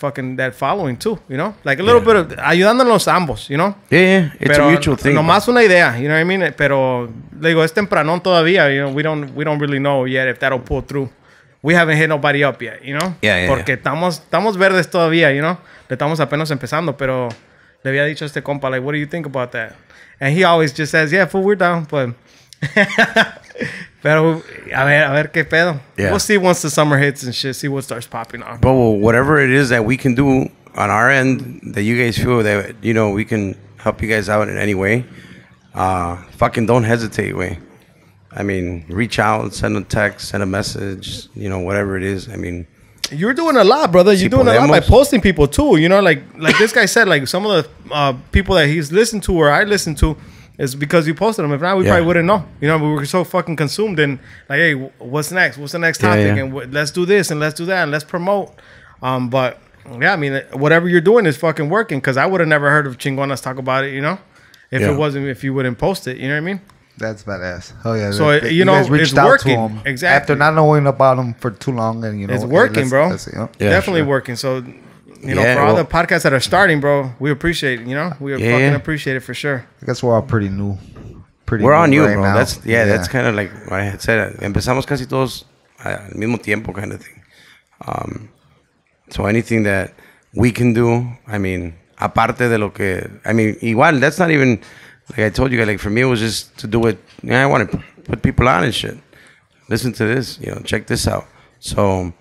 following too, like a little bit of ayudándonos ambos, Yeah. It's pero a mutual thing. nomás una idea, you know what I mean? Pero le digo, es tempranón todavía, we don't really know yet if that'll pull through. We haven't hit nobody up yet, Yeah. Porque estamos verdes todavía, Le estamos apenas empezando, pero le había dicho a este compa, like, what do you think about that? And he always just says, yeah, fool, we're down, but... Pero, a ver qué pedo. Yeah. We'll see once the summer hits and shit, see what starts popping off. But whatever it is that we can do on our end, that you guys feel that we can help you guys out in any way, fucking don't hesitate, way. I mean, reach out, send a text, send a message, whatever it is. I mean, you're doing a lot, brother. You're doing a lot by posting people too. Like this guy said, like some of the people that he's listened to or I listened to is because you posted them. If not, we probably wouldn't know. We were so fucking consumed in like, hey, what's next? What's the next topic? And let's do this and let's do that and let's promote. But yeah, I mean, whatever you're doing is fucking working, because I would have never heard of Chingonas talk about it, if it wasn't, if you wouldn't post it, you know what I mean? That's badass. Oh yeah. So, you know, guys reached it's out working. to him Exactly. after not knowing about him for too long, and you know, It's working, bro. Yeah, Definitely sure. working. So, you know, Yeah, for all well- the podcasts that are starting, bro, we appreciate it. You know, we Yeah, fucking yeah. appreciate it for sure. I guess we're all pretty new. We're on you, right bro. now. That's kind of like what I had said. Empezamos casi todos al mismo tiempo, kind of thing. So anything that we can do, I mean, aparte de lo que, I mean, igual, that's not even, like I told you guys, like for me, it was just to do it. I want to put people on and shit. Listen to this, you know, check this out. So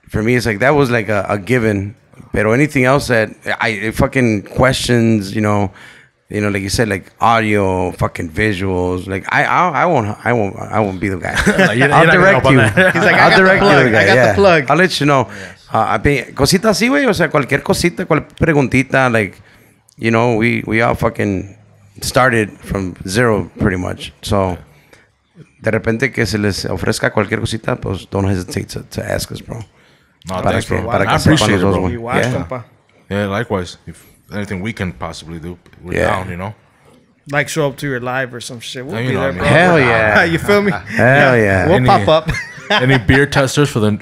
for me, it's like, that was like a given. Pero anything else that I fucking questions, you know, like you said, like audio, fucking visuals. Like I won't be the guy. I'll direct you. He's like, I'll direct you, the guy. I got the plug. I'll let you know. I mean, cositas así, güey. O sea, cualquier cosita, cualquier preguntita, like, you know, we all fucking started from zero, pretty much. So, de repente que se les ofrezca cualquier cosita, pues don't hesitate to ask us, bro. No, Para thanks, que, bro. para que I appreciate sepan it, los dos, bro. güey. Igual, Yeah. compa. Yeah, likewise. If anything we can possibly do, we're Yeah. down, you know? Like show up to your live or some shit. We'll You be know there, what I bro. mean. Hell yeah. You feel me? Hell yeah. We'll Any- pop up. Any beer testers for the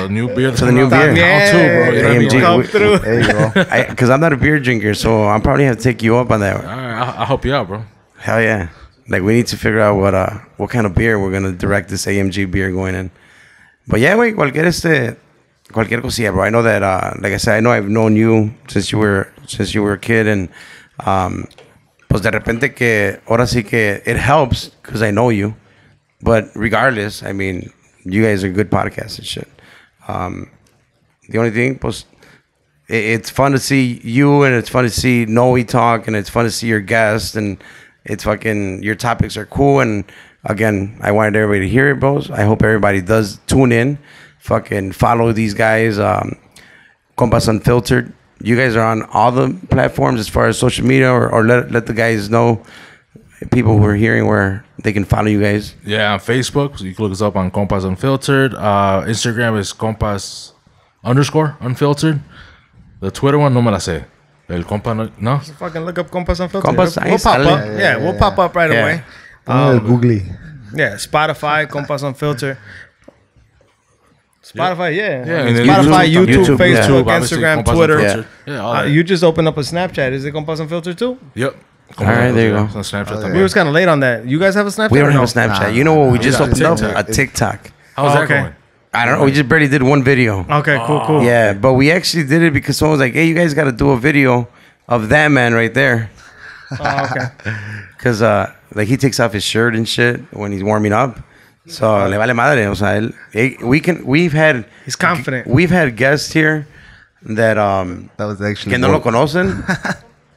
new beer? that's For the new coming out? beer. Down too, bro. You know what I mean? AMG. Come through. There you go. Because I'm not a beer drinker, so I'm probably have to take you up on that. All right, I'll help you out, bro. Hell yeah. Like, we need to figure out what kind of beer we're going to direct this AMG beer going in. But yeah, güey, cualquier cosilla, bro. I know that, like I said, I know I've known you since you were a kid, and pues de repente que, ahora sí que it helps because I know you. But regardless, I mean, you guys are good podcasts and shit. The only thing, pues, it's fun to see you, and it's fun to see Noe talk, and it's fun to see your guests, and it's fucking, your topics are cool. And again, I wanted everybody to hear it, bros. I hope everybody does tune in. Fucking follow these guys. Compas Unfiltered. You guys are on all the platforms as far as social media, or let the guys know, people who are hearing, where they can follow you guys. Yeah, on Facebook, so you can look us up on Compas Unfiltered. Instagram is Compas_Unfiltered. The Twitter one, no me la sé. El compa no? Fucking look up Compas Unfiltered. Compas, We'll pop sale. up. Yeah, we'll pop up right Yeah. away. Googly. Yeah, Spotify, Compas Unfiltered. Spotify, yeah. Yeah, I mean, and then Spotify, YouTube, YouTube, yeah. Facebook, obviously, Instagram, Compas Twitter. Unfiltered. Yeah, all that. You just opened up a Snapchat. Is it Compas Unfiltered too? Yep. All right, there you go. On Snapchat también. We was kind of late on that. You guys have a Snapchat? We don't or have no? a Snapchat. Nah. You know what? We just got opened up TikTok. a TikTok. How's Oh, that okay. going? I don't know. We just barely did one video. Okay, cool. Yeah, but we actually did it because someone was like, "Hey, you guys got to do a video of that man right there," Oh, okay. because like he takes off his shirt and shit when he's warming up. So le vale madre. O sea, we've had He's confident. We've had guests here that That was actually que no lo conocen.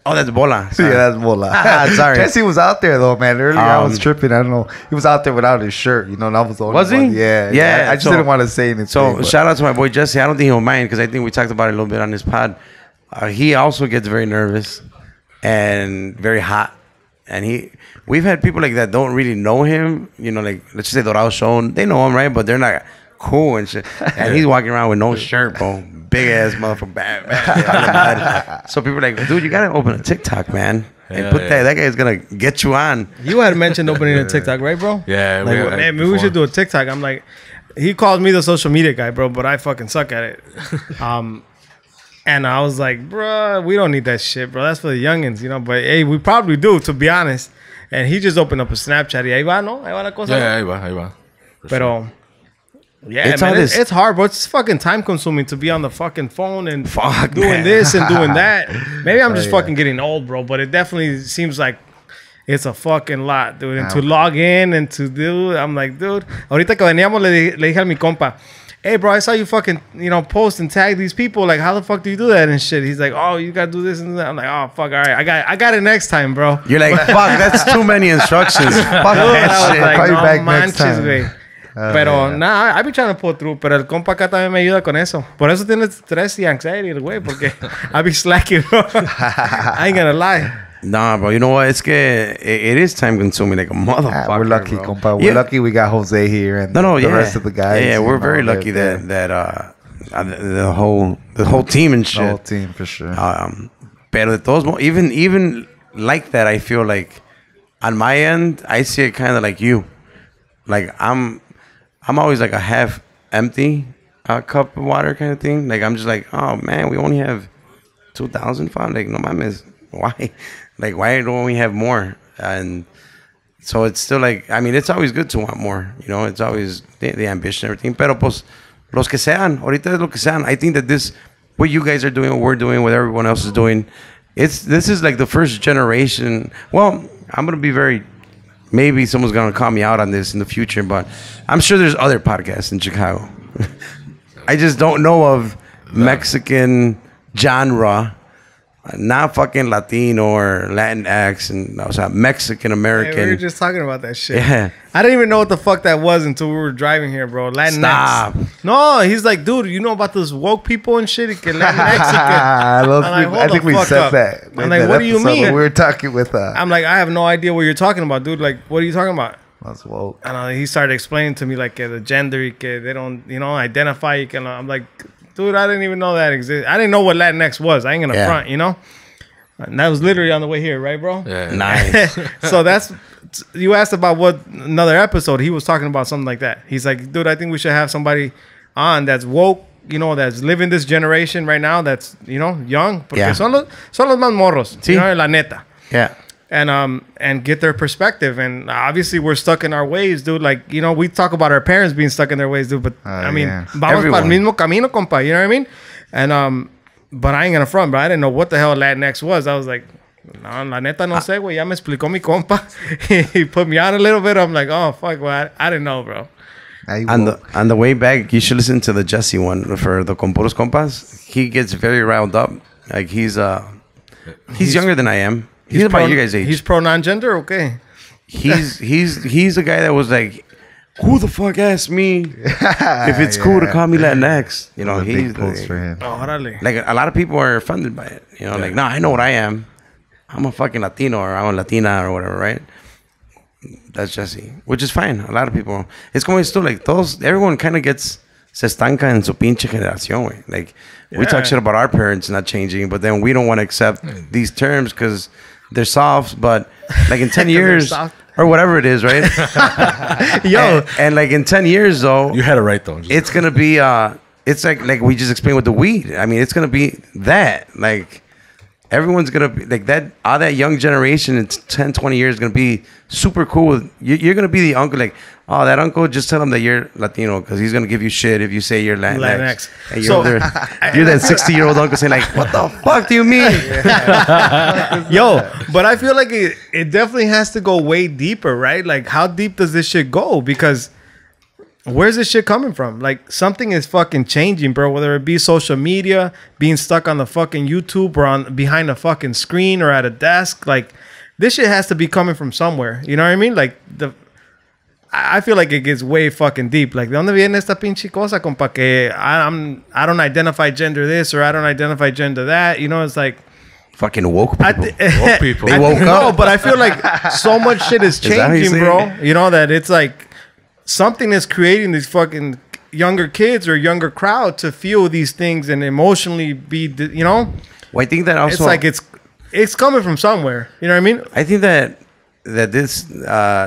Oh, that's Bola. Yeah, that's Bola. Sorry. Jesse was out there though, man. Earlier I was Um, tripping. I don't know. He was out there without his shirt. You know, and I was the only Was he? one. Yeah, Yeah, I just so- didn't want to say anything. So but- shout out to my boy Jesse. I don't think he'll mind because I think we talked about it a little bit on this pod. He also gets very nervous and very hot. And we've had people like that don't really know him. You know, like let's just say Dorado Shown, they know him, right? But they're not cool and shit. And he's walking around with no shirt, bro. Big ass motherfucker. Bad. So people are like, dude, you gotta open a TikTok, man. And Hell put yeah. that guy's gonna get you on. You had mentioned opening a TikTok, right, bro? Yeah, we Like, had man, maybe we before. should do a TikTok. I'm like, he calls me the social media guy, bro, but I fucking suck at it. And I was like, bro, we don't need that shit, bro. That's for the youngins, you know. But hey, we probably do, to be honest. And he just opened up a Snapchat. Y ahí va, ¿no? Ahí va la cosa. Yeah, ahí va. For sure. Pero, yeah, It's man, all this- it's hard, bro. It's fucking time consuming to be on the fucking phone and Fuck, doing man. this and doing that. Maybe I'm just yeah. fucking getting old, bro. But it definitely seems like it's a fucking lot, dude. And to log in and to do, I'm like, dude. Ahorita que veníamos, le dije a mi compa, hey, bro, I saw you fucking, post and tag these people. Like, how the fuck do you do that and shit? He's like, oh, you gotta do this and that. I'm like, oh, fuck, all right. I got it next time, bro. You're like, fuck, that's too many instructions. Fuck Dude, I that was shit. like, Call you no back next manches, time. güey. Pero, nah, I be trying to pull through. Pero el compa acá también me ayuda con eso. Por eso tiene stress y anxiety, el güey. Porque I be slacking, bro. I ain't gonna lie. Nah, bro. You know what? It's que it is time consuming, like a motherfucker. we're lucky, bro. compa. We're Yeah. lucky we got Jose here and the rest of the guys. Yeah, we're you know, very they're- lucky they're- that the whole team and shit. the whole team for sure. Pero de todos modos, even like that, I feel like on my end, I see it kind of like you. Like I'm always like a half empty cup of water kind of thing. Like I'm just like, oh man, we only have 2,000 fam. Like no mames, why? Like why don't we have more? And so it's still like, I mean, it's always good to want more. You know, it's always the ambition and everything. Pero pues los que sean, ahorita es lo que sean. I think that this, what you guys are doing, what we're doing, what everyone else is doing, this is like the first generation. Well, I'm gonna be very. Maybe someone's gonna call me out on this in the future, but I'm sure there's other podcasts in Chicago. I just don't know of Mexican genre, not fucking Latino or Latinx, and o sea, Mexican American. Hey, we were just talking about that shit. Yeah. I didn't even know what the fuck that was until we were driving here, bro. Latinx. Stop. No, he's like, dude, you know about those woke people and shit? Que Latinx. I think we said that. I'm like, what do you mean? We were talking with. I'm like, I have no idea what you're talking about, dude. Like, what are you talking about? That's woke. And he started explaining to me like the gender, they don't, identify. I'm like, dude, I didn't even know that existed. I didn't know what Latinx was. I ain't gonna front, And that was literally on the way here, right, bro? Yeah. Nice. So you asked about what another episode. He was talking about something like that. He's like, dude, I think we should have somebody on that's woke, that's living this generation right now, that's, young. Porque Yeah. son los más morros, Sí. la neta. Yeah. And get their perspective. And obviously we're stuck in our ways, dude. Like, we talk about our parents being stuck in their ways, dude. But I mean, yeah. vamos para el Everyone. mismo camino, compa. You know what I mean? And but I ain't gonna front, bro. I didn't know what the hell Latinx was. I was like, no, la neta no sé, güey. Ya me explicó mi compa. He put me on a little bit. I'm like, oh fuck, well, I didn't know, bro. On the way back, you should listen to the Jesse one for the Puros Compas. He gets very riled up. Like he's younger than I am. He's about you guys' age. He's pro non-gender, okay? He's the guy that was like, who the fuck asked me if it's cool to call me Latinx? He's big post for him. Oh, órale. like a lot of people are offended by it. Like, no, I know what I am. I'm a fucking Latino or I'm a Latina or whatever, right? That's Jesse, which is fine. A lot of people. It's como esto, like everyone kind of gets se estanca en su pinche generación, güey. Like we talk shit about our parents not changing, but then we don't want to accept these terms because they're soft. But like in 10 years or whatever it is, right? Yo, and like in 10 years though, You had it right though. it's gonna be it's like we just explained with the weed. I mean, it's gonna be that like everyone's gonna be like that. All that young generation in 10, 20 years is gonna be super cool with you're gonna be the uncle, like, oh, that uncle, just tell him that you're Latino because he's gonna give you shit if you say you're Latinx. And you're that 60-year-old uncle saying like, what the fuck do you mean? Yo, but I feel like it definitely has to go way deeper, right? Like, how deep does this shit go? Because where's this shit coming from? Like, something is fucking changing, bro. Whether it be social media, being stuck on the fucking YouTube or behind a fucking screen or at a desk. Like, this shit has to be coming from somewhere. You know what I mean? Like, I feel like it gets way fucking deep. Like, ¿de dónde viene esta pinche cosa, compa? Que I don't identify gender this or I don't identify gender that. It's like... Fucking woke people. Woke people. They woke up. No, but I feel like so much shit is that how you changing, say bro. it? That it's like something is creating these fucking younger kids or younger crowd to feel these things and emotionally be, Well, I think that also... It's like it's coming from somewhere. You know what I mean? I think that this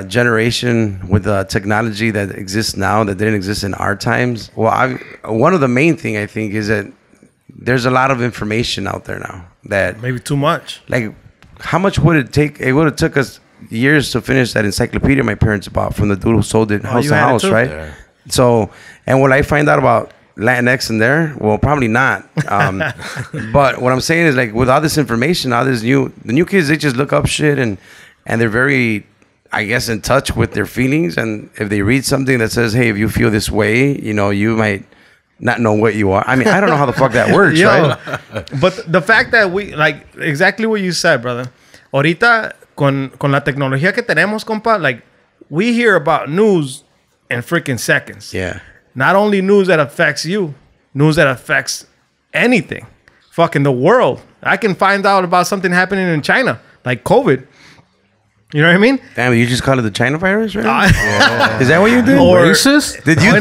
generation with the technology that exists now that didn't exist in our times. Well, one of the main thing I think is that there's a lot of information out there now that Maybe too much. like how much would it take? It would have took us years to finish that encyclopedia my parents bought from the dude who sold it house you to had it house, too? right? Yeah. So, and will I find out about Latinx in there? Well, probably not. But what I'm saying is like with all this information, the new kids, they just look up shit and they're very, I guess, in touch with their feelings. And if they read something that says, hey, if you feel this way, you might not know what you are. I mean, I don't know how the fuck that works, right? But the fact that we, like, exactly what you said, brother. Ahorita, con la tecnología que tenemos, compa, like, we hear about news in freaking seconds. Yeah. Not only news that affects you, news that affects anything. Fucking the world. I can find out about something happening in China, like COVID. You know what I mean? Damn, you just call it the China virus, right? Is that what you did? Or- Racist? Did you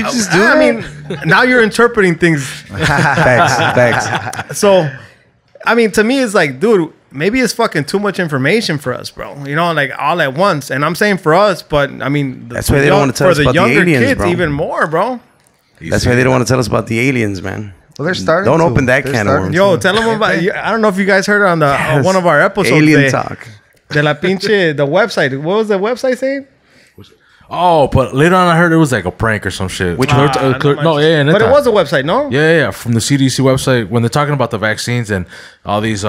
just do that? I mean, now you're interpreting things. Thanks. So, I mean, to me, it's like, dude, maybe it's fucking too much information for us, bro. You know, like all at once. And I'm saying for us, but I mean, That's why they don't want to tell us about the aliens, bro. even more, bro. That's why they don't want to tell us about the aliens, man. Well, they're starting. Don't open that can of worms. Yo, tell them about. I don't know if you guys heard on the one of our episodes. Alien talk. De la pinche the website. What was the website saying? Oh, but later on I heard it was like a prank or some shit. Which no, yeah, but it was a website, no? Yeah, from the CDC website when they're talking about the vaccines and all these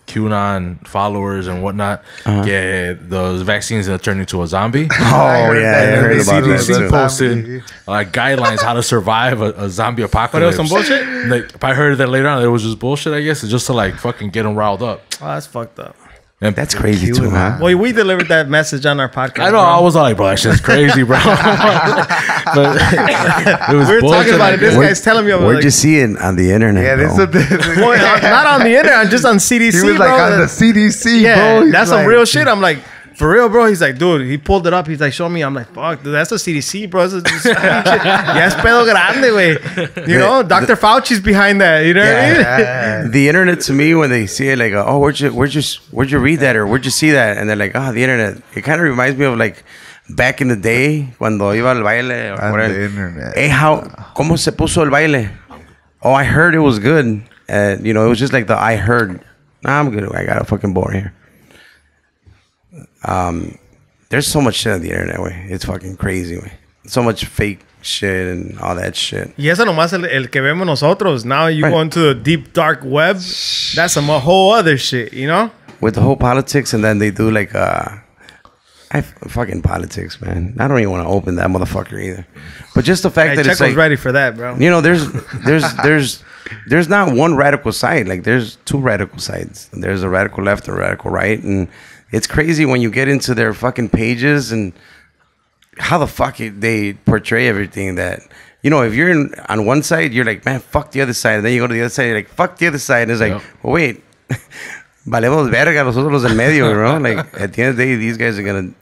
QAnon followers and whatnot. Yeah, those vaccines are turning into a zombie. Oh yeah, I heard the about that CDC too. posted guidelines how to survive a zombie apocalypse. But it was some bullshit. Like, I heard that later on it was just bullshit. I guess it's just to like fucking get them riled up. Oh, that's fucked up. And That's crazy too, man. Well, we delivered that message on our podcast. I know. bro. I was like, bro, that shit's crazy, bro. But it was We were talking bullshit, about it. This Where- guy's telling me. I was Where'd like, you see it on the internet? Yeah, this bro? is well, not on the internet, just on CDC. he was like bro. on the CDC, Yeah, bro. He's that's like, some real shit. I'm like, for real, bro. He's like, dude, he pulled it up. He's like, show me. I'm like, fuck, dude, that's a CDC, bro. Ya es pedo grande, güey. You know, Dr. Fauci's behind that. You know what I mean? The internet to me, when they see it, like, oh, where'd you read that, or where'd you see that? And they're like, the internet. It kind of reminds me of like back in the day cuando iba al baile. On the internet. Hey, cómo se puso el baile? Oh, I heard it was good. And it was just like the I heard. Nah, I'm good. I got a fucking board here. There's so much shit on the internet, way. It's fucking crazy, way. So much fake shit and all that shit. Y eso nomás el que vemos nosotros. Now you Right. go into the deep dark web. That's some whole other shit, you know? With the whole politics, and then they do like fucking politics, man. I don't even want to open that motherfucker either. But just the fact Hey, that it's Checo's like, ready for that, bro. there's not one radical side. Like there's two radical sides. There's a radical left and a radical right, and it's crazy when you get into their fucking pages and how the fuck they portray everything. That if you're on one side, you're like, man, fuck the other side, and then you go to the other side, you're like, fuck the other side, and it's like, well, wait, valemos verga nosotros los del medio, bro. Like at the end of the day, these guys are gonna,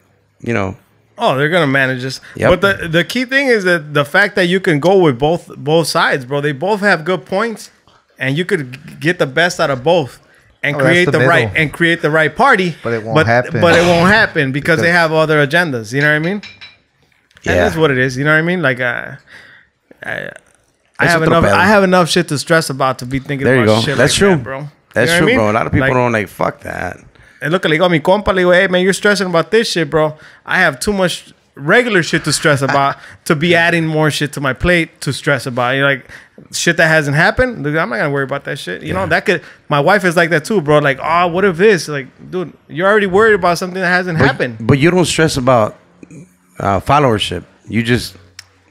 Oh, they're gonna manage this. Yep. But the key thing is that the fact that you can go with both sides, bro. They both have good points, and you could get the best out of both, and create that's the the right middle. party. But it won't happen. But it won't happen because they have other agendas. You know what I mean? Yeah. And that's what it is. You know what I mean? Like I have otro enough. pedo. I have enough shit to stress about to be thinking There you about go. shit That's like true, that, bro. That's You know true, what I mean? bro. A lot of people Like, don't like fuck that. And look, like, mi compa, le digo, hey, man, you're stressing about this shit, bro. I have too much regular shit to stress about to be adding more shit to my plate to stress about. You're like, shit that hasn't happened, I'm not going to worry about that shit. You know, that could, my wife is like that too, bro. Like, oh, what if this? Like, dude, you're already worried about something that hasn't happened. But you don't stress about followership.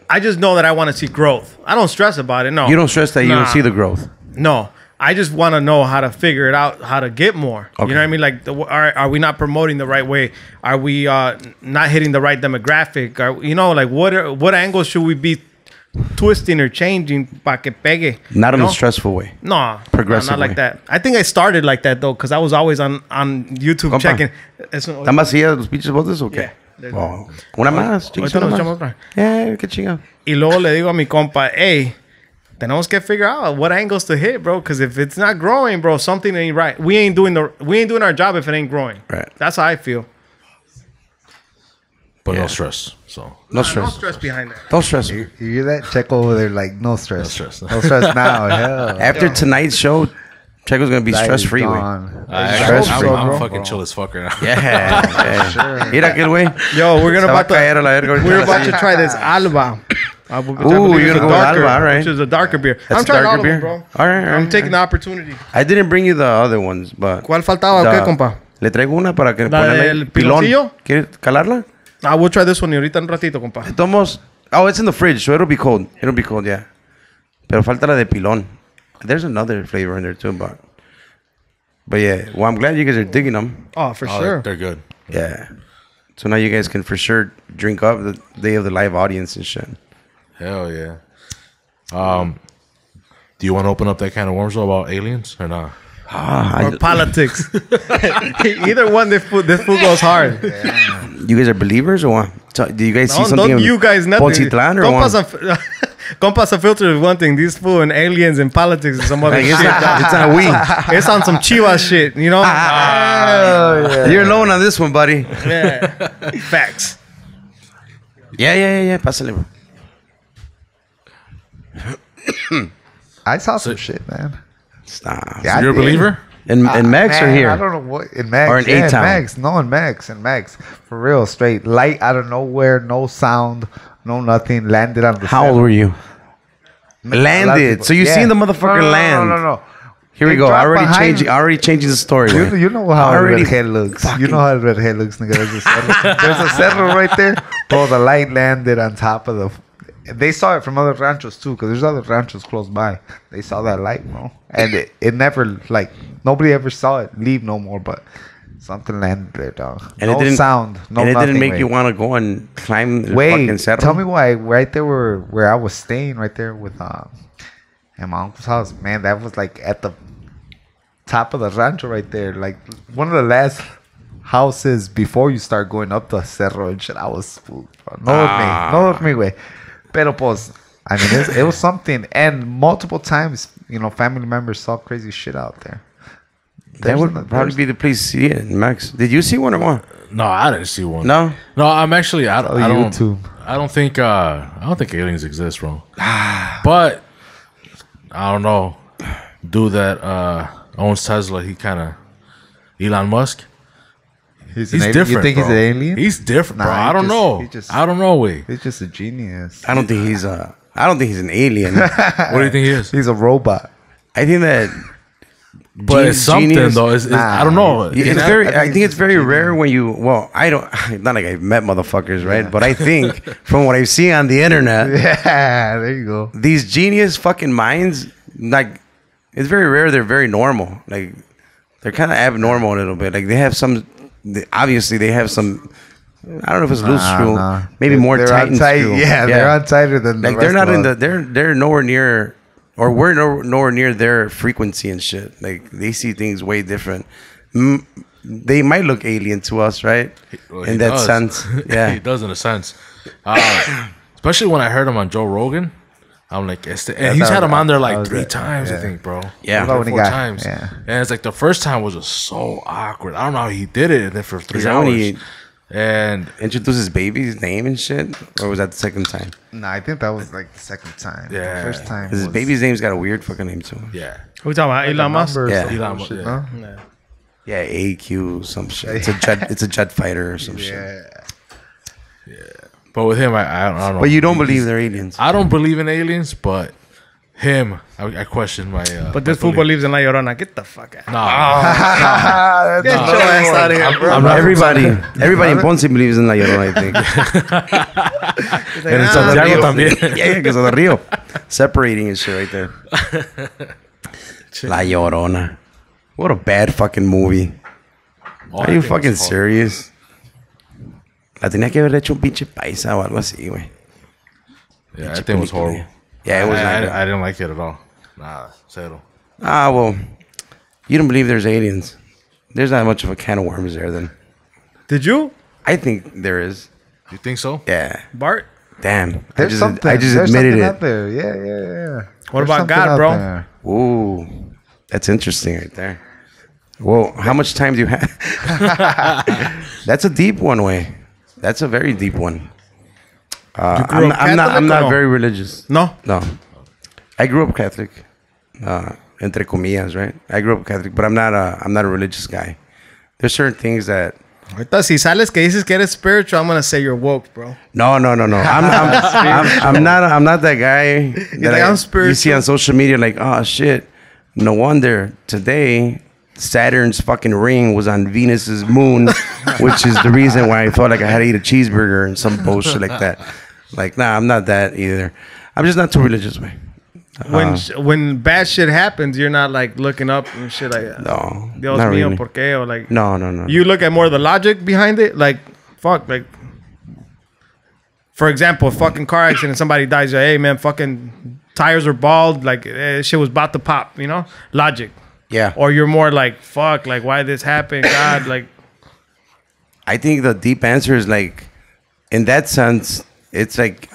I just know that I want to see growth. I don't stress about it, no. You don't stress that you don't Nah. see the growth. No. I just want to know how to figure it out, how to get more. Okay. You know what I mean? Like, are we not promoting the right way? Are we not hitting the right demographic? Like what angles should we be twisting or changing pa que pegue? Not in You a know? stressful way. No, Progressive not like way. that. I think I started like that though, because I was always on YouTube Compa. checking. ¿Están vacías los pinches botes o qué? Yeah. Oh, una más, Ahorita chiquita nos más. echamos otra. Qué chingado. Y luego le digo a mi compa, hey, tenemos que figure out what angles to hit, bro. Because if it's not growing, bro, something ain't right. We ain't doing our job if it ain't growing. Right. That's how I feel. but Yeah. no stress. So No No stress. stress behind that. Don't stress. You hear that? Check over there, like no stress. No stress. No stress now. Hell. After tonight's show, Checo's gonna be That stress is free. gone. Stress-free. I'm fucking chill as fuck right now. Yeah. Mira aquel güey. Yo, we're Se va a about caer a la verga ahorita. we're about to try this Alba. I believe you're it's gonna go with Alba, all right. Which is a darker beer. That's I'm trying a all darker of them, beer? bro. All right, all I'm right, taking the opportunity. I didn't bring you the other ones, but... ¿Cuál faltaba o qué, compa? Le traigo una para que ¿La ponerle del pilón. piloncillo? ¿Quieres calarla? We'll try this one y ahorita un ratito, compa. Tomos. Oh, it's in the fridge, so it'll be cold. It'll be cold, yeah. Pero falta la de pilón. There's another flavor in there too, but yeah. Well, I'm glad you guys are digging them. Oh, for Oh, sure. they're good. Yeah. So now you guys can for sure drink up the day of the live audience and shit. Hell yeah. Do you want to open up that kind of worms about aliens or not? Or politics. Either one, this food goes hard. You guys are believers or what? So, do you guys see No, something don't in you guys nothing. Poncitlán or Compas what? Compas Unfiltered is one thing. These fool and aliens and politics and some other Like, shit. it's not we. It's on some Chivas shit, you know? You're alone on this one, buddy. Yeah. Facts. Yeah. Pásale, bro. I saw some shit, man. Stop. Yeah, I You're a did. believer? In Max or Man, here? I don't know what in Max Or in yeah, A-Town? Max. No, in Max. For real, straight light out of nowhere, no sound, no nothing. Landed on the. How old were you? A lot of Landed. people- So you seen the motherfucker land? No. Here we They go. dropped Already behind- changing the story. You, man. you know how a Already redhead looks. You know how a redhead looks, nigga. There's a cerro right there. Bro, the light landed on top of the. They saw it from other ranchos too, because there's other ranchos close by. They saw that light, bro, and it never like nobody ever saw it leave no more. But something landed there, dog. And no it didn't sound, no and it nothing. didn't make way. you want to go and climb the Wait, fucking cerro? tell me why? Right there, where I was staying, right there with at my uncle's house, man. That was like at the top of the rancho, right there, like one of the last houses before you start going up the cerro and shit. I was spooked, bro. No with me, way. Pero pues, I mean, it was something, and multiple times, you know, family members saw crazy shit out there. That would probably be the place to see it, Max. Did you see one or what? No, I didn't see one. No? No, I'm actually I don't YouTube. I don't think aliens exist, bro. But I don't know. Dude that owns Tesla, he kind of Elon Musk. He's He's an alien. different. You think bro. he's an alien? He's different, bro. Nah, I don't know. I don't know. Wait, He's just a genius. I don't think he's an alien. what do you think he is? He's a robot. I think that But it's something genius- though. I don't know. It's very. I think it's very rare when you. Well, I don't. Not like I've met motherfuckers, right? But I think from what I see on the internet, Yeah, there you go. these genius fucking minds, like, it's very rare. They're very normal. Like, they're kind of abnormal a little bit. Like, they have some. Obviously, they have some. I don't know if it's loose screw. Nah. Maybe more They're tight and untight. screw. Yeah, they're on tighter than Like, the they're rest not of in us. the. They're nowhere near. Or we're nowhere near their frequency and shit. Like, they see things way different. They might look alien to us, right? Well, in he that does. sense, yeah. he does in a sense. Especially when I heard him on Joe Rogan, I'm like, and he's had him on there like 3 times, I think, bro. Yeah. What about when he 4 got- times. yeah. And it's like the first time was just so awkward. I don't know how he did it, and then for 3 Is that when hours. he And introduced his baby's name and shit, or was that the second time? Nah, I think that was like the second time. Yeah. The first time. 'Cause his was- baby's name's got a weird fucking name too. yeah, Who talking about? Elon Musk? Numbers Yeah. or some Elon Musk, shit, yeah. huh? Yeah, AQ some shit. It's a jet. It's a jet fighter or some shit. Yeah. but with him, I don't know. But you don't believe they're aliens? I don't believe in aliens, but him, I question my. But this fool believes in La Llorona. Get the fuck out. Nah, Get your ass out of here, bro. I'm not- Everybody in Ponce believes in La Llorona, I think. and in Santiago también. Yeah, because of the Rio. Separating and shit right there. La Llorona. What a bad fucking movie. Oh, Are you fucking serious? La tenía que haber hecho un pinche paisa o algo así, güey. Yeah, I think it was horrible. Yeah, it was not good. I didn't like it at all. Nah, cero. Ah, well, you don't believe there's aliens. There's not much of a can of worms there, then. Did you, I think there is. You think so? Yeah. Bart? Damn. There's something. I just there's admitted something it. out there. Yeah. What There's about something God, out bro? there. Ooh, that's interesting right there. Whoa, how much time do you have? That's a deep one, way. That's a very deep one. You grew up I'm Catholic or not no? very religious. No. No, I grew up Catholic, entre comillas, right? I grew up Catholic, but I'm not a religious guy. There's certain things that. Ahorita, si sales que dices que eres spiritual, I'm going to say you're woke, bro. No. I'm not that guy that like, I'm you see spiritual. on social media. Like, oh shit, no wonder today Saturn's fucking ring was on Venus's moon, which is the reason why I felt like I had to eat a cheeseburger and some bullshit like that. Like, nah, I'm not that either. I'm just not too religious, man. When bad shit happens, you're not like looking up and shit like that. No, Dios not mío, really. ¿por qué? Or like, No. you look at more of the logic behind it. Like, fuck, like, for example, a fucking car accident, somebody dies. Hey, man, fucking tires are bald. Like, shit was about to pop, you know? Logic. Yeah. Or you're more like, fuck, like, why this happened? God, like, I think the deep answer is like, in that sense, it's like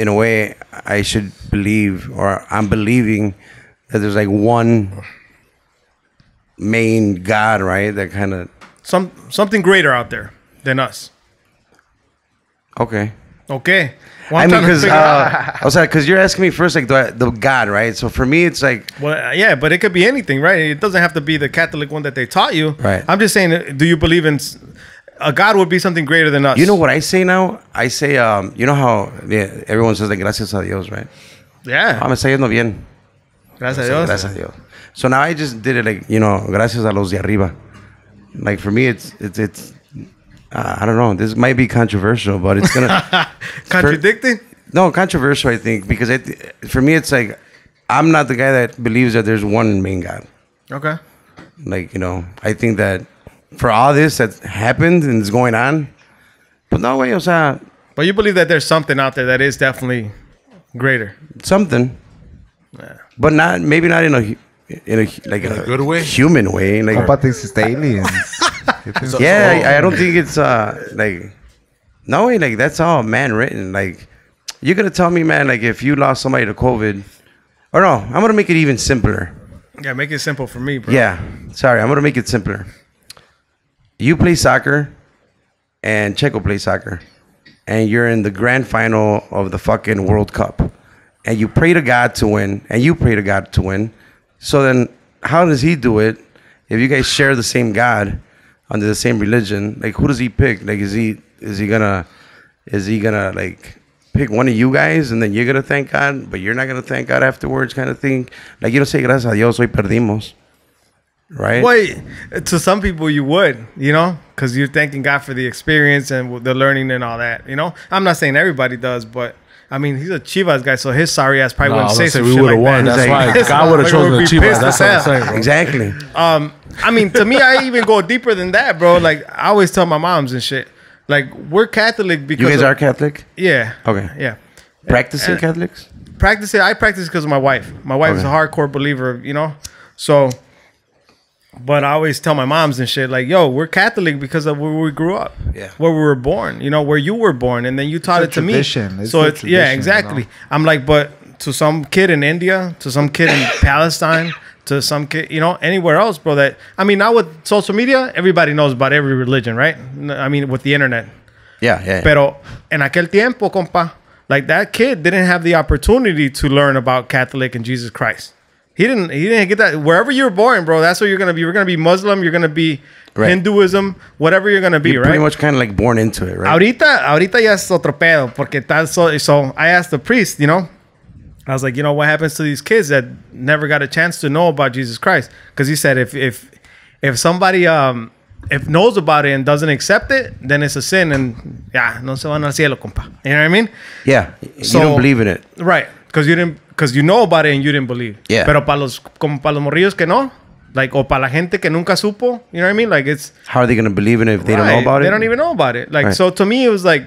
in a way, I should believe, or I'm believing that there's like one main God, right? That kind of something greater out there than us. okay. Okay. Well, I I'm mean, trying to because figure out- I was like, because you're asking me first, like the God, right? So for me, it's like, well, yeah, but it could be anything, right? It doesn't have to be the Catholic one that they taught you. Right. I'm just saying, do you believe in a God would be something greater than us? you know what I say now? I say, you know how everyone says like gracias a Dios, right? Yeah. Me está yendo bien. Gracias a Dios. Gracias a Dios. So now I just did it like, gracias a los de arriba. Like for me, it's I don't know. This might be controversial, but it's gonna Contradicting? no controversial. I think because for me, it's like I'm not the guy that believes that there's one main God. Okay. Like I think that for all this that happened and is going on, but no way, o sea, But you believe that there's something out there that is definitely greater. something, but maybe not in a like In a good way? human way. Like Compa thinks it's the aliens. You think- yeah, I don't think it's like no way. Like that's all man written. Like you're gonna tell me, man, like if you lost somebody to COVID, or no, I'm gonna make it even simpler. Yeah, make it simple for me, bro. Yeah, sorry, I'm gonna make it simpler. You play soccer, and Checo plays soccer, and you're in the grand final of the fucking World Cup, and you pray to God to win, and you pray to God to win. So then, how does he do it? If you guys share the same God, under the same religion, like who does he pick? Like is he gonna like pick one of you guys and then you're gonna thank God, but you're not gonna thank God afterwards, kind of thing? Like you don't say gracias a Dios, hoy perdimos, right? Wait, to some people you would, because you're thanking God for the experience and the learning and all that, I'm not saying everybody does, but I mean, he's a Chivas guy, so his sorry ass probably No, I wouldn't was say gonna say some we shit would like have won. that. That's why Exactly. God would have Like, chosen we'd the be Chivas. pissed That's as what I'm hell. saying, bro. Exactly. I mean, to me, I even go deeper than that, bro. Like, I always tell my moms and shit, like, we're Catholic because You guys are Catholic? yeah, Okay. yeah. Practicing And- Catholics? I practice because of my wife. My wife is a Okay. hardcore believer, So, but I always tell my moms and shit like, "Yo, we're Catholic because of where we grew up, Yeah. where we were born, where you were born, and then you taught It's it a to tradition. me." It's So a it's tradition, exactly. I'm like, but to some kid in India, to some kid in Palestine, to some kid, anywhere else, bro. That I mean, now with social media, everybody knows about every religion, right? I mean, with the internet. Yeah. Pero en aquel tiempo, compa, like that kid didn't have the opportunity to learn about Catholic and Jesus Christ. He didn't get that. Wherever you're born, bro, that's what you're gonna be. You're gonna be Muslim. You're gonna be Right. Hinduism. Whatever you're gonna be, You're right? pretty much kind of like born into it, right? Ahorita ya es otro pedo, porque tal so I asked the priest, I was like, what happens to these kids that never got a chance to know about Jesus Christ? Because he said if somebody if knows about it and doesn't accept it, then it's a sin, and no se van al cielo, compa. You know what I mean? Yeah. You So- don't believe in it. Right. Because you know about it and you didn't believe. Yeah. Pero como para los morrillos que no, like, o para la gente que nunca supo, you know what I mean? Like, it's How are they going to believe in it if they don't know right. about it? They don't even know about it. Like, Right. so to me, it was like,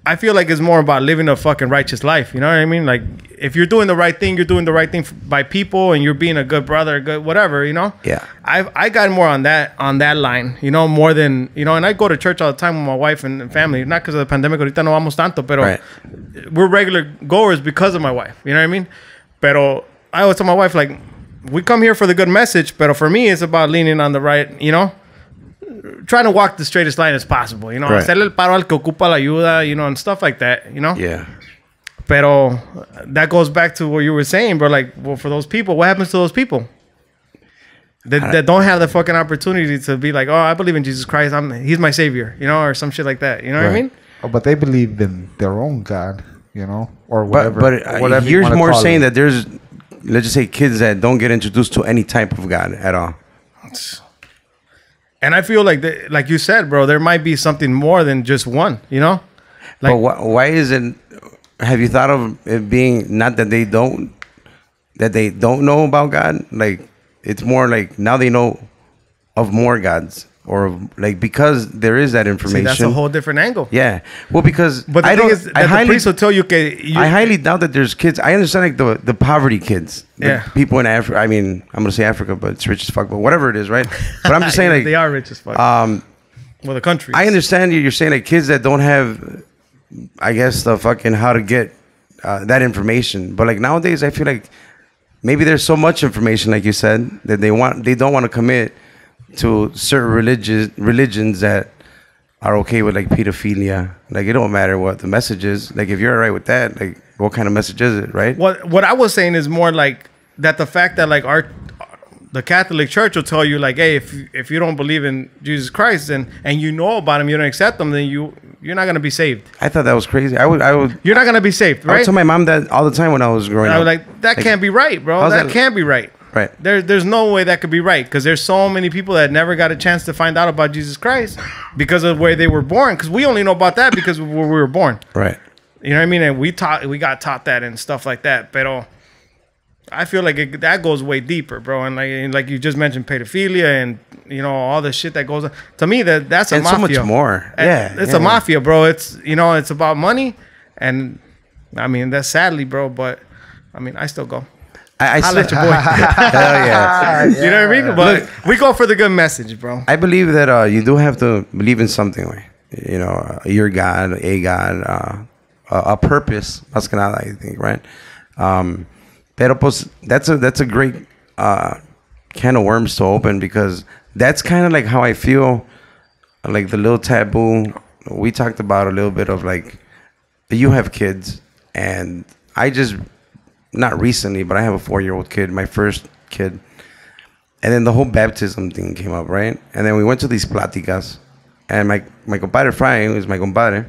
I feel like it's more about living a fucking righteous life. You know what I mean? Like, if you're doing the right thing, you're doing the right thing by people, and you're being a good brother, good whatever. Yeah. I got more on that line. More than and I go to church all the time with my wife and family. Not because of the pandemic. Ahorita no vamos tanto, pero Right. we're regular goers because of my wife. You know what I mean? Pero I always tell my wife, like, we come here for the good message, but for me, it's about leaning on the right. Trying to walk the straightest line as possible, Right. hacerle el paro al que ocupa la ayuda, and stuff like that, Yeah. Pero that goes back to what you were saying, bro. Like, well, for those people, what happens to those people that don't have the fucking opportunity to be like, oh, I believe in Jesus Christ, he's my savior, or some shit like that. You know what I Right. mean? Oh, but they believe in their own God, or whatever. But whatever you you're wanna more call saying it. that there's, let's just say, kids that don't get introduced to any type of God at all. And I feel like, like you said, bro, there might be something more than just one. Like, But why is it? Have you thought of it being not that they don't know about God? Like it's more like now they know of more gods, or like because there is that information. see, that's a whole different angle. Yeah. Well, because But the I thing don't. is that I the highly, priest will tell you, okay, I highly doubt that there's kids. I understand like the poverty kids. The Yeah. people in Africa. I mean, I'm gonna say Africa, but it's rich as fuck. But whatever it is, right? But I'm just saying like they are rich as fuck. Well, the country. I understand you're saying like kids that don't have, I guess, the fucking how to get that information. But like nowadays, I feel like maybe there's so much information, like you said, that they don't want to commit to certain religions that are okay with like pedophilia. Like it don't matter what the message is. Like if you're alright with that, like what kind of message is it, right? What I was saying is more like that the fact that like the Catholic Church will tell you like, hey, if you don't believe in Jesus Christ and you know about him, you don't accept him, then you're not gonna be saved. I thought that was crazy. I would. You're not gonna be saved, I would right? tell my mom that all the time when I was growing I up. was like, that can't be right, bro. how's That that- can't be right. Right. There's no way that could be right because there's so many people that never got a chance to find out about Jesus Christ because of where they were born. Because we only know about that because of where we were born. Right. You know what I mean? And we got taught that and stuff like that. But I feel like that goes way deeper, bro. And like you just mentioned, pedophilia and all the shit that goes on. To me, that's a And mafia. so much more. And it's a mafia, bro. It's it's about money, and I mean that's sadly, bro. But I mean I still go. I I'll let still- your boy. Hell yeah. You know what I mean? But we go for the good message, bro. I believe that you do have to believe in something, way. Your God, a purpose, más que nada, I think, right? Pero pues that's a great can of worms to open because that's kind of like how I feel, like the little taboo we talked about a little bit of like you have kids and I just not recently, but I have a 4-year-old kid, my first kid. And then the whole baptism thing came up, right? And then we went to these pláticas. And my compadre Fry is my compadre.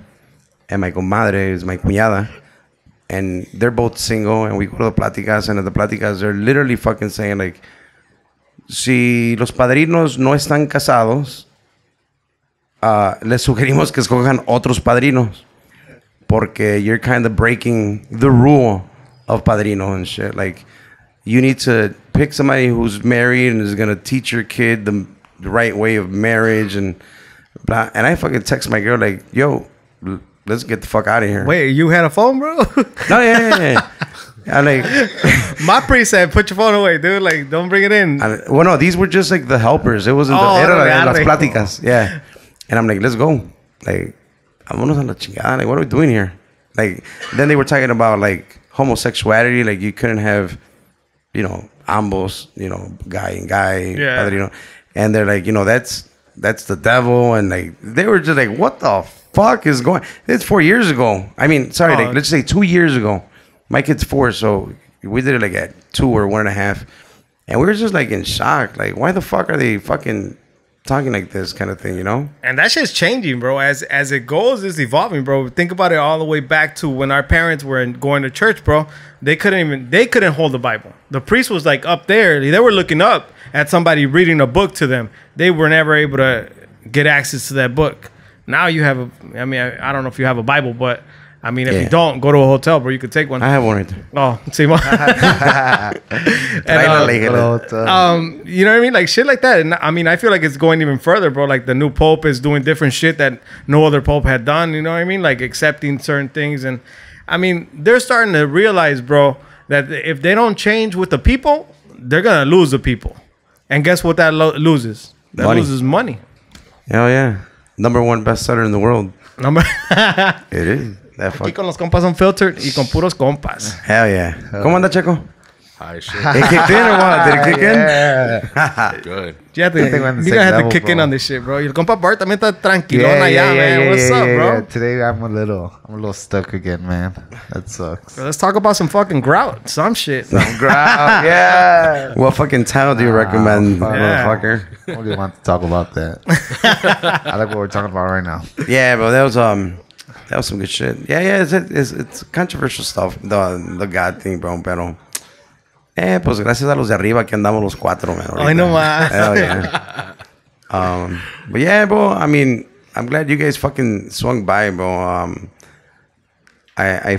And my comadre is my cuñada. And they're both single. And we go to the pláticas. And at the pláticas, they're literally fucking saying like, si los padrinos no están casados, les sugerimos que escojan otros padrinos. Porque you're kind of breaking the rule of padrino and shit. Like, you need to pick somebody who's married and is gonna teach your kid the right way of marriage and blah. And I fucking text my girl like, "Yo, let's get the fuck out of here." Wait, you had a phone, bro? No, yeah. I like. My priest said, "Put your phone away, dude. Like, don't bring it in." Well, no, these were just like the helpers. It wasn't. Era las pláticas. Yeah. And I'm like, let's go. Like, vámonos a la chingada. Like, what are we doing here? Like, then they were talking about like homosexuality. Like, you couldn't have, ambos, guy and guy, yeah. and they're like, that's the devil, and like they were just like, what the fuck is going? It's 4 years ago. I mean, sorry, like let's say 2 years ago. My kid's 4, so we did it like at 2 or 1.5, and we were just like in shock. Like, why the fuck are they fucking talking like this kind of thing, And that shit's changing, bro. As it goes, it's evolving, bro. Think about it all the way back to when our parents were going to church, bro. They couldn't hold the Bible. The priest was like up there. They were looking up at somebody reading a book to them. They were never able to get access to that book. Now you have I don't know if you have a Bible, but I mean, if you don't, go to a hotel, bro. You could take one. I have one right there. Oh, see, you know what I mean? Like shit like that. And I mean, I feel like it's going even further, bro. Like the new pope is doing different shit that no other pope had done. You know what I mean? Like accepting certain things. And I mean, they're starting to realize, bro, that if they don't change with the people, they're going to lose the people. And guess what that loses? That loses money. Hell yeah. #1 bestseller in the world. It is. Aquí con los Compas Unfiltered y con Puros Compas. Hell yeah. ¿Cómo anda, Checo? Hi, shit. It kicked in or what? Did it kick in? Good. You have to, I think we're on the you same gonna have to level, kick in bro. on this shit, bro. Y el compa Bart también está tranquilón allá, man. What's up, bro? Yeah. Today I'm a little stuck again, man. That sucks. Let's talk about some fucking grout. Some shit. Yeah. What fucking towel do you recommend, motherfucker? I don't really want to talk about that. I like what we're talking about right now. Yeah, bro, that was some good shit. Yeah, it's controversial stuff, the God thing, bro, pero pues gracias a los de arriba que andamos los 4, man. Ay, no más. Hell yeah. But yeah, bro, I mean, I'm glad you guys fucking swung by, bro. I'm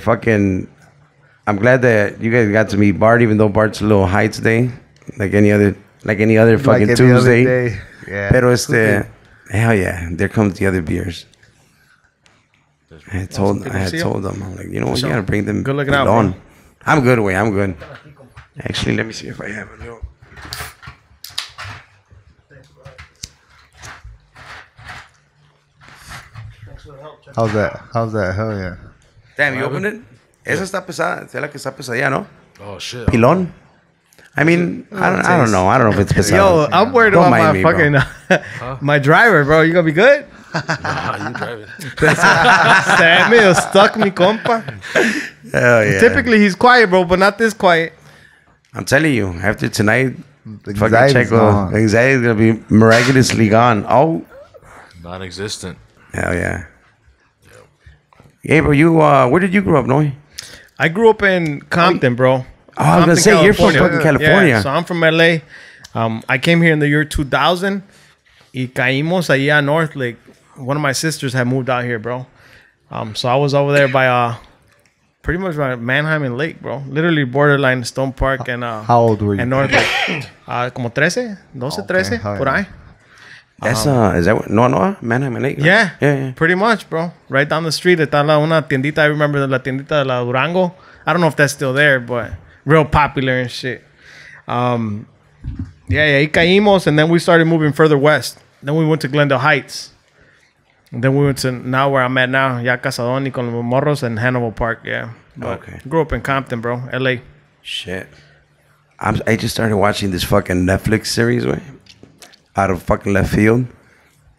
glad that you guys got to meet Bart, even though Bart's a little high today, like any other fucking any Tuesday. other day. Yeah. Pero hell yeah, there comes the other beers. I had told them, I'm like, you know what, you gotta bring them. Good looking out, on. bro. I'm good, way. I'm good. Actually, let me see if I have a little. How's that? Hell yeah. Damn, you opened it? Esa está pesada. Esa es la que está pesadilla, ¿no? Oh shit. Pilón. I mean, I don't know. I don't know if it's pesada. Yo, I'm worried Don't about my mind me, bro. fucking my driver, bro. You gonna be good? Nah, you driving. Se medio stuck, mi compa. Hell yeah. Typically, he's quiet, bro, but not this quiet. I'm telling you, after tonight, fucking Anxiety's Checo, gone. anxiety is gonna be miraculously gone. Oh, Non-existent. hell yeah. Yeah, bro. You where did you grow up, Noe? I grew up in Compton, bro. Oh, I was gonna say you're from fucking California. Yeah, so I'm from LA. I came here in the year 2000. Y caímos allá north. Like one of my sisters had moved out here, bro. So I was over there by pretty much by Manheim and Lake, bro. Literally borderline Stone Park and How old were you? and North Lake. Como 13, 12, Okay, 13, hell por yeah. ahí. That's is that what, no Manheim and Lake? Right? Yeah, yeah. pretty much, bro. Right down the street, está una tiendita. I remember la tiendita de la Durango. I don't know if that's still there, but real popular and shit. Yeah, ahí caímos, and then we started moving further west. Then we went to Glendale Heights. And then we went to now where I'm at now, ya Casadón y con los morros in Hannibal Park, yeah. But Okay. grew up in Compton, bro, LA. Shit. I just started watching this fucking Netflix series, way out of fucking left field.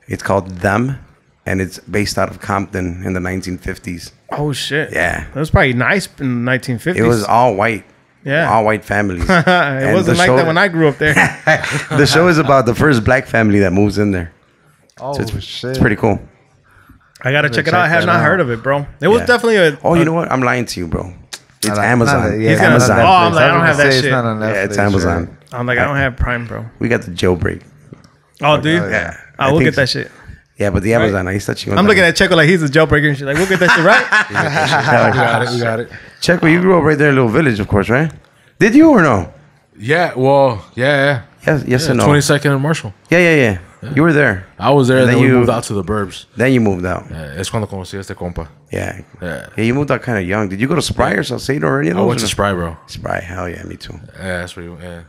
It's called Them, and it's based out of Compton in the 1950s. Oh, shit. Yeah. It was probably nice in the 1950s. It was all white. Yeah. All white families. It And wasn't the like show- that when I grew up there. The show is about the first black family that moves in there. Oh, So shit. it's pretty cool. I gotta check it check out. I have that not out. heard of it, bro. It was Yeah. definitely a. Oh, you know what? I'm lying to you, bro. It's Not- Amazon. not- He's gonna- Amazon. Oh, I'm like, I don't have that It's shit. not on Netflix, Yeah, it's Amazon. right? I'm like, I don't have Prime, bro. We got the jailbreak. Oh, do you? Yeah. I will think get that so. shit. Yeah, but the Amazon, ahí está chingón. I'm looking at Checo like he's a jailbreaker and shit. Like, we'll get that shit right. We got it. Checo, you grew up right there in a little village, of course, right? Did you or no? Yeah, well, yeah. Yes and no. 22nd and Marshall. Yeah. You were there. I was there, And then then we you- moved out to the burbs. Then you moved out. Es cuando conocí a este compa. Yeah. Yeah. You moved out kind of young. Did you go to Spry or Salcedo or any of I those? went to Spry, bro. Spry. Hell yeah, me too. Yeah, that's where you yeah.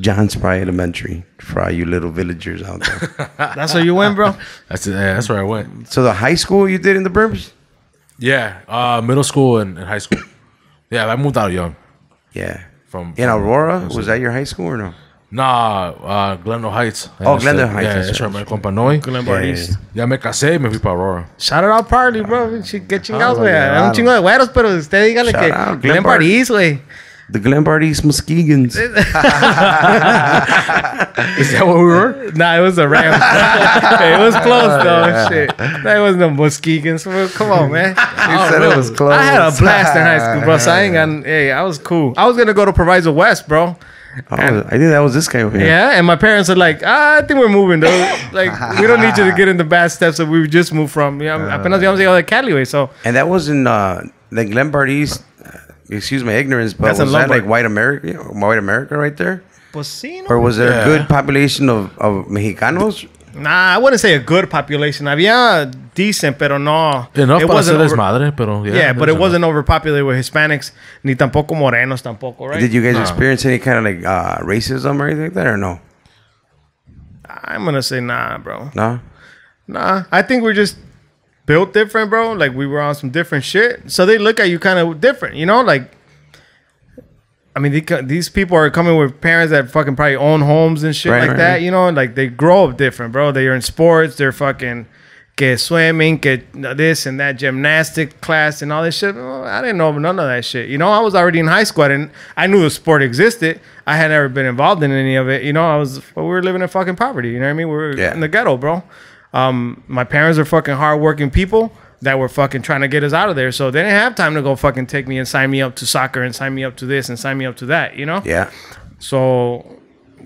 John Spry Elementary for all you little villagers out there. That's where you went, bro. That's it. Yeah, that's where I went. So the high school you did in the burbs? Yeah, middle school and high school. Yeah, I moved out young. Yeah. From In Aurora? Was that your high school or no? Nah, Glendale Heights. Oh, Glendale Heights, Yeah, that's that's right. where my compa Noe. Glenbar Yeah, East. Ya me casé y me fui para Aurora. Shout it out party, bro. Qué chingados, güey. yeah, Un chingo de güeros, pero usted dígale Shout que out, Glen Glenbar. East, güey. The Glenbard East Muskegans. Is that what we were? Nah, it was a Rams. It was close, though. Shit. That was no Muskegans. Well, come on, man. You said it was close. I had a blast in high school, bro. So I ain't got, hey, I was cool. I was going to go to Proviso West, bro. Oh, I think that was this guy over here. Yeah, and my parents are like, I think we're moving, though. Like, we don't need you to get in the bad steps that we just moved from. Yeah, apenas íbamos a llegar de Cali, güey. So, And that was in like Glenbard East. Excuse my ignorance, but That's in was that Lombard. like white America right there? pues sí, ¿no? Or was there Yeah. a good population of Mexicanos? Nah, I wouldn't say a good population. Había decent, pero no. Enough it para wasn't ser over- desmadre, pero yeah. Yeah, but there's it wasn't overpopulated with Hispanics, ni tampoco morenos tampoco, right? Did you guys No. experience any kind of like racism or anything like that or no? I'm gonna say nah, bro. No? Nah, I think we're just built different, bro. Like we were on some different shit, so they look at you kind of different, you know? Like, I mean, these people are coming with parents that fucking probably own homes and shit Right, like right, that, right. you know? Like they grow up different, bro. They are in sports. They're fucking que swimming, que this and that gymnastic class and all this shit. Oh, I didn't know none of that shit. You know, I was already in high school. I knew the sport existed. I had never been involved in any of it. You know, we were living in fucking poverty. You know what I mean? We were Yeah. in the ghetto, bro. My parents are fucking hardworking people that were fucking trying to get us out of there. So they didn't have time to go fucking take me and sign me up to soccer and sign me up to this and sign me up to that, you know? Yeah. So,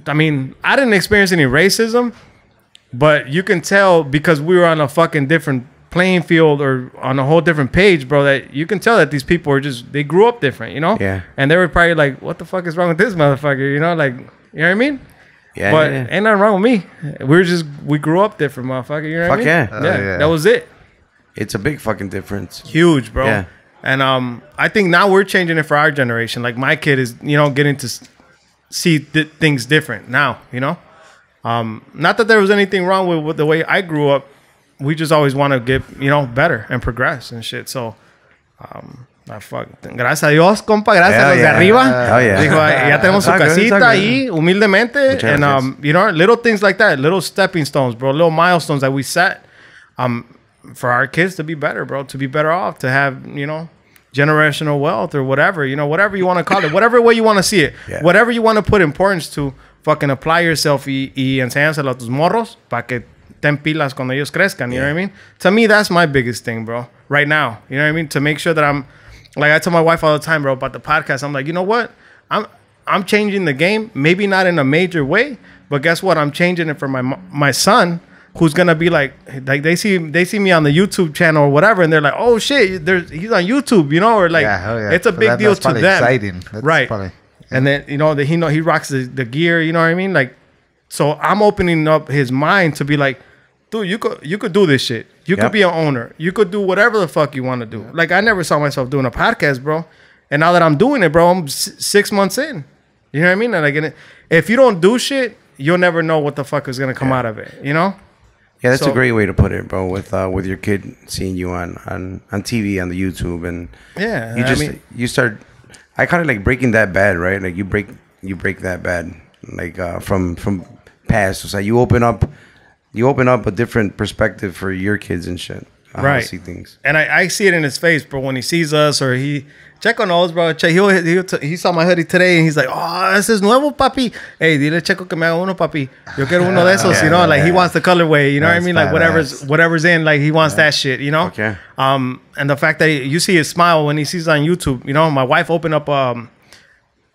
I mean, I didn't experience any racism, but you can tell because we were on a fucking different playing field or on a whole different page, bro, that you can tell that these people are just, they grew up different, you know? Yeah. And they were probably like, what the fuck is wrong with this motherfucker? You know, like, you know what I mean? Yeah. But yeah. ain't nothing wrong with me. We grew up different, motherfucker. You know what I Fuck mean? yeah. Yeah, that was it. It's a big fucking difference. Huge, bro. Yeah. And I think now we're changing it for our generation. Like my kid is, you know, getting to see things different now. You know, not that there was anything wrong with the way I grew up. We just always want to get, you know, better and progress and shit. So Fuck. Gracias a Dios, compa. Gracias a los de yeah. arriba. Hell yeah. Dijo, ya tenemos su It's all good, it's all casita good. ahí, humildemente. Muchas And, gracias. you know, little things like that. Little stepping stones, bro. Little milestones that we set for our kids to be better, bro. To be better off. To have, you know, generational wealth or whatever. You know, whatever you want to call it. Whatever way you want to see it. Yeah. Whatever you want to put importance to, fucking apply yourself y enséñaselo a tus morros para que ten pilas cuando ellos crezcan. You know what I mean? To me, that's my biggest thing, bro. Right now. You know what I mean? To make sure that I'm... Like I tell my wife all the time, bro, about the podcast. I'm like, you know what? I'm changing the game. Maybe not in a major way, but guess what? I'm changing it for my son, who's gonna be like they see me on the YouTube channel or whatever, and they're like, oh shit, he's on YouTube, you know, or like hell yeah. it's a big deal that's to probably them, exciting. That's right? probably- And then you know that he rocks the gear, you know what I mean? Like, so I'm opening up his mind to be like, dude, you could do this shit. You could Yep. be an owner. You could do whatever the fuck you want to do. Like, I never saw myself doing a podcast, bro. And now that I'm doing it, bro, I'm 6 months in. You know what I mean? And like, if you don't do shit, you'll never know what the fuck is gonna come out of it. You know? Yeah, that's So- a great way to put it, bro. With your kid seeing you on TV, on the YouTube, and Yeah, you I just mean- you start. I kind of like breaking that bad, right? Like you break that bad, like from past. So you open up a different perspective for your kids and shit. How to Right. see things. And I see it in his face, bro, when he sees us or Checo knows, bro. He saw my hoodie today and he's like, oh, ese es nuevo, papi. Hey, dile Checo que me haga uno, papi. Yo quiero uno de esos, you know? Like, he wants the colorway, you know what I That's mean? Like, badass. whatever's in, like, he wants that shit, you know? Okay. And the fact that you see his smile when he sees on YouTube, you know, my wife opened up a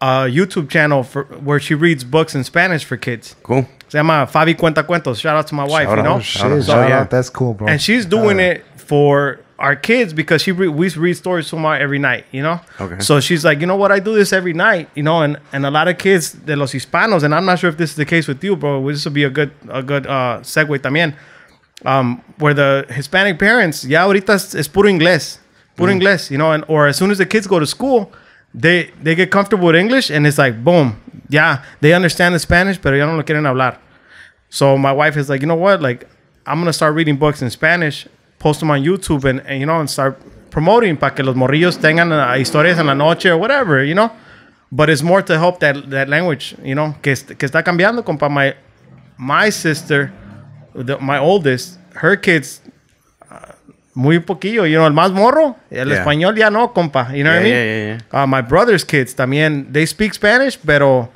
YouTube channel where she reads books in Spanish for kids. Cool. Se llama Fabi Cuenta Cuentos. Shout out to my wife, Shout you know? out. Shit, So, shout yeah. out. That's cool, bro. And she's doing it for our kids because we read stories to them every night, you know? Okay. So she's like, you know what? I do this every night, you know? And a lot of kids de los hispanos, and I'm not sure if this is the case with you, bro. This would be a good segue también. Where the Hispanic parents, ya ahorita es puro inglés. Puro inglés, you know? Or as soon as the kids go to school, they get comfortable with English and it's like, boom. Yeah, they understand the Spanish, pero ya no lo quieren hablar. So my wife is like, you know what? Like, I'm going to start reading books in Spanish, post them on YouTube and you know, and start promoting para que los morrillos tengan historias en la noche or whatever, you know? But it's more to help that language, you know, que está cambiando, compa. My sister, my oldest, her kids, muy poquillo, you know, el más morro, el Yeah. español ya no, compa, you know what I mean? Yeah. My brother's kids también, they speak Spanish, pero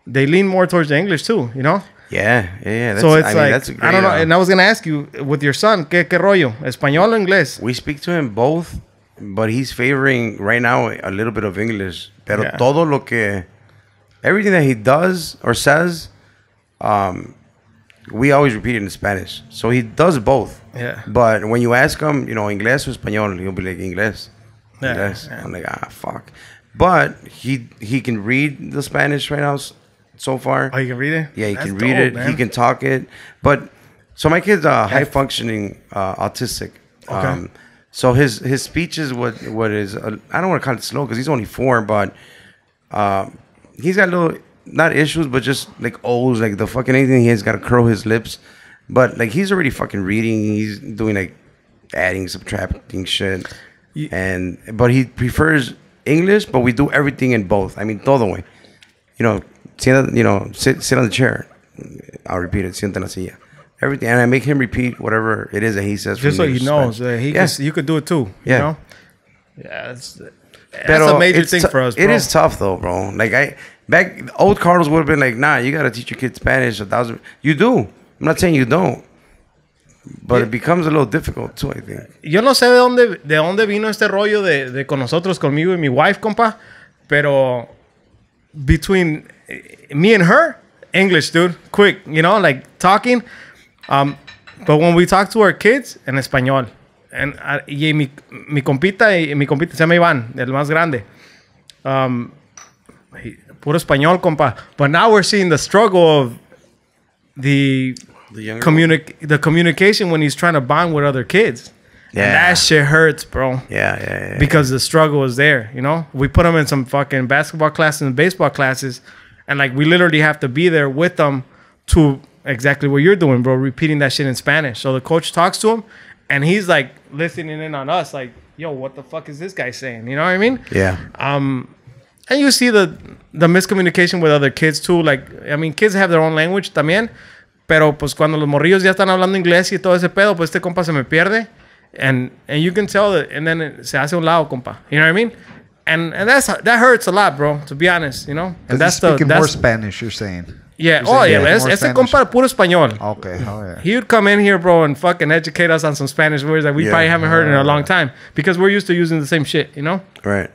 they lean more towards the English too, you know? Yeah. That's, So it's I mean, like, that's a great, I don't know. And I was going to ask you, with your son, ¿qué rollo? ¿Español o inglés? we speak to him both, but he's favoring right now a little bit of English. Pero Yeah. todo lo que, everything that he does or says, we always repeat it in Spanish. So he does both. Yeah. But when you ask him, you know, inglés o español, he'll be like, inglés. Yeah, Inglés. yeah. I'm like, fuck. But he can read the Spanish right now so far. Oh, you can read it? Yeah, he That's can read dope, it. man. He can talk it. But so my kid's high functioning autistic. Okay. So his speech is what is I don't want to call it slow because he's only 4, but he's got little not issues, but just like O's, like the fucking anything he has got to curl his lips. But like he's already fucking reading. He's doing like adding, subtracting shit, but he prefers English. But we do everything in both. I mean, todo way. You know, sit on the chair. I'll repeat it. Sienta en la silla. Everything, and I make him repeat whatever it is that he says. Just so he knows that you could do it too. Yeah. You know? Yeah, that's Pero a major it's thing for us, bro. It is tough though, bro. Like old Carlos would have been like, nah, you gotta teach your kids Spanish 1,000. You do. I'm not saying you don't, but it becomes a little difficult too, I think. Yo no sé de dónde vino este rollo de con nosotros, conmigo y mi wife, compa. Pero between me and her, English, dude, quick, you know, like talking. But when we talk to our kids, en español. Y mi compita se llama Iván, el más grande. Puro español, compa. But now we're seeing the struggle of the communication when he's trying to bond with other kids. Yeah. And that shit hurts, bro. Yeah. Because the struggle is there, you know? We put them in some fucking basketball classes and baseball classes, and like we literally have to be there with them to exactly what you're doing, bro, repeating that shit in Spanish. So the coach talks to him, and he's like listening in on us, like, yo, what the fuck is this guy saying? You know what I mean? Yeah. And you see the miscommunication with other kids too. Like, I mean, kids have their own language también. Pero pues cuando los morrillos ya están hablando inglés y todo ese pedo, pues este compa se me pierde. And you can tell that, and then se hace un lado, compa. You know what I mean? And that hurts a lot, bro, to be honest, you know? And That's speaking more Spanish, you're saying. Yeah. You're Oh, saying yeah. more Ese Spanish? compa puro español. Okay. Oh, yeah. He would come in here, bro, and fucking educate us on some Spanish words that we Yeah. probably haven't heard in a long time. Because we're used to using the same shit, you know? Right.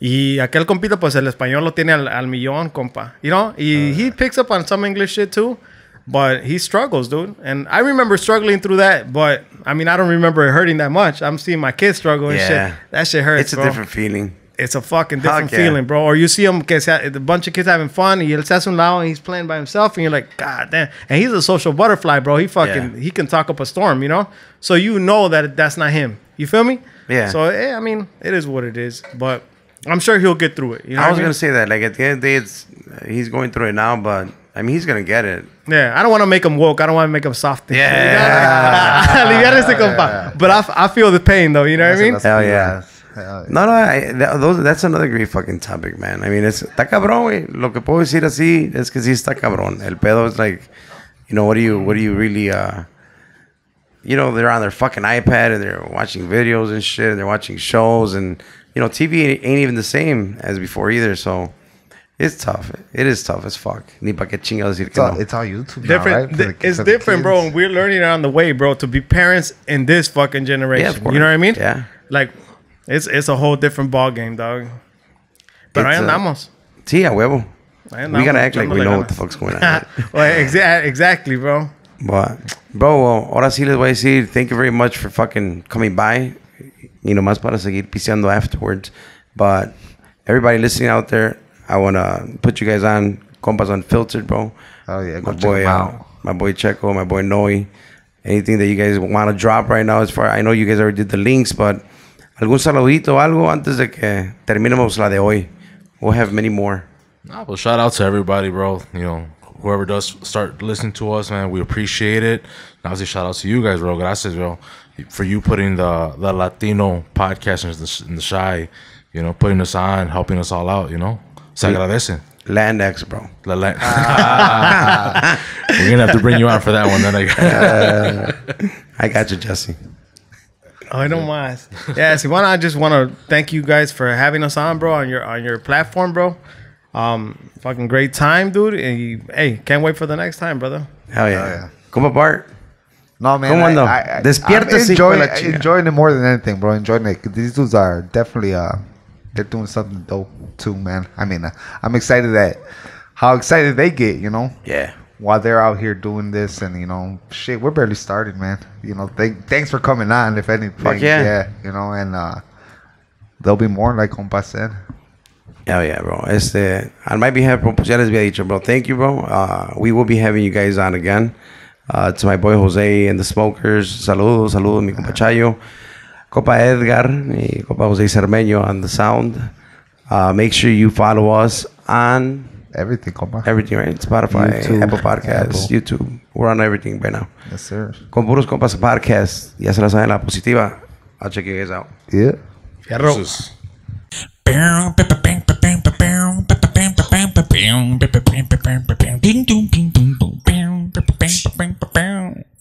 Y aquel compita, pues el español lo tiene al millón, compa. You know? He picks up on some English shit too. But he struggles, dude. And I remember struggling through that. But, I mean, I don't remember it hurting that much. I'm seeing my kids struggle and Yeah. shit. That shit hurts, It's a bro. different feeling. It's a fucking different Fuck yeah. feeling, bro. Or you see him, a bunch of kids having fun, y él se hace un lado and he's playing by himself, and you're like, God damn. And he's a social butterfly, bro. He can talk up a storm, you know? So you know that that's not him. You feel me? Yeah. So, I mean, it is what it is. But I'm sure he'll get through it. You know I was what I mean? gonna say that, like at the end of the day, he's going through it now, but I mean, he's gonna get it. Yeah, I don't want to make him woke. I don't want to make him soft. Yeah. Aliviárese, compa. But I feel the pain, though. You know what I mean? Hell yeah. No, that's another great fucking topic, man. I mean, está cabrón, güey. Lo que puedo decir así es que sí está cabrón. El pedo is like, you know, what do you really, you know, they're on their fucking iPad and they're watching videos and shit and they're watching shows and, you know, TV ain't even the same as before either, so it's tough. It is tough as fuck. Ni pa' que chingados decir que no. It's all YouTube Different. now, right? It's different, bro. And we're learning it on the way, bro, to be parents in this fucking generation. Yeah, of course. You know what I mean? Yeah. Like, it's a whole different ball game, dog. Pero ahí andamos. Sí, a huevo. Ahí andamos. We gotta act like we echándole know ganas. what the fuck's going on. Well, exactly, bro. But, bro, well, ahora sí les voy a decir, thank you very much for fucking coming by. Y nomás para seguir piseando afterwards. But everybody listening out there, I want to put you guys on Compas Unfiltered, bro. Oh, yeah. My Go check boy, them out. my boy Checo, my boy Noe. Anything that you guys want to drop right now as far, I know you guys already did the links, but algún saludito o algo antes de que terminemos la de hoy. We'll have many more. Nah, well, shout out to everybody, bro. You know, whoever does start listening to us, man, we appreciate it. And obviously, shout out to you guys, bro. Gracias, bro, for you putting the Latino podcast in the shy, you know, putting us on, helping us all out, you know. Se agradece. Land X, bro. We're going to have to bring you on for that one. Then I got you, Jesse. Oh, no más. Yeah, Simona, I just want to thank you guys for having us on, bro, on your platform, bro. Fucking great time, dude. And hey, can't wait for the next time, brother. Hell yeah. Compa Bart. No, man. ¿Cómo ando? I'm Despiértese, hijo de la chica. enjoying it more than anything, bro. Enjoying it. These dudes are definitely, they're doing something dope too, man. I mean, I'm excited how excited they get, you know? Yeah. While they're out here doing this, and you know, shit, we're barely started, man. You know, thanks for coming on. If anything, Fuck yeah. you know, and there'll be more, like Compa said. Hell yeah, bro. On my behalf, bro, pues ya les había dicho, bro. Thank you, bro. We will be having you guys on again. To my boy Jose and the Smokers, saludos, mi compa Chayo, Compa Edgar, y Compa Jose Cermeño on the sound. Make sure you follow us on Everything, Compa. everything, right? Spotify, YouTube, Apple Podcasts, Apple. YouTube. We're on everything right now. Yes, sir. Con Puros Compas Podcast, ya se la saben, la positiva. I'll check you guys out. Yeah. Fierro. Just- Ding dong ding dong.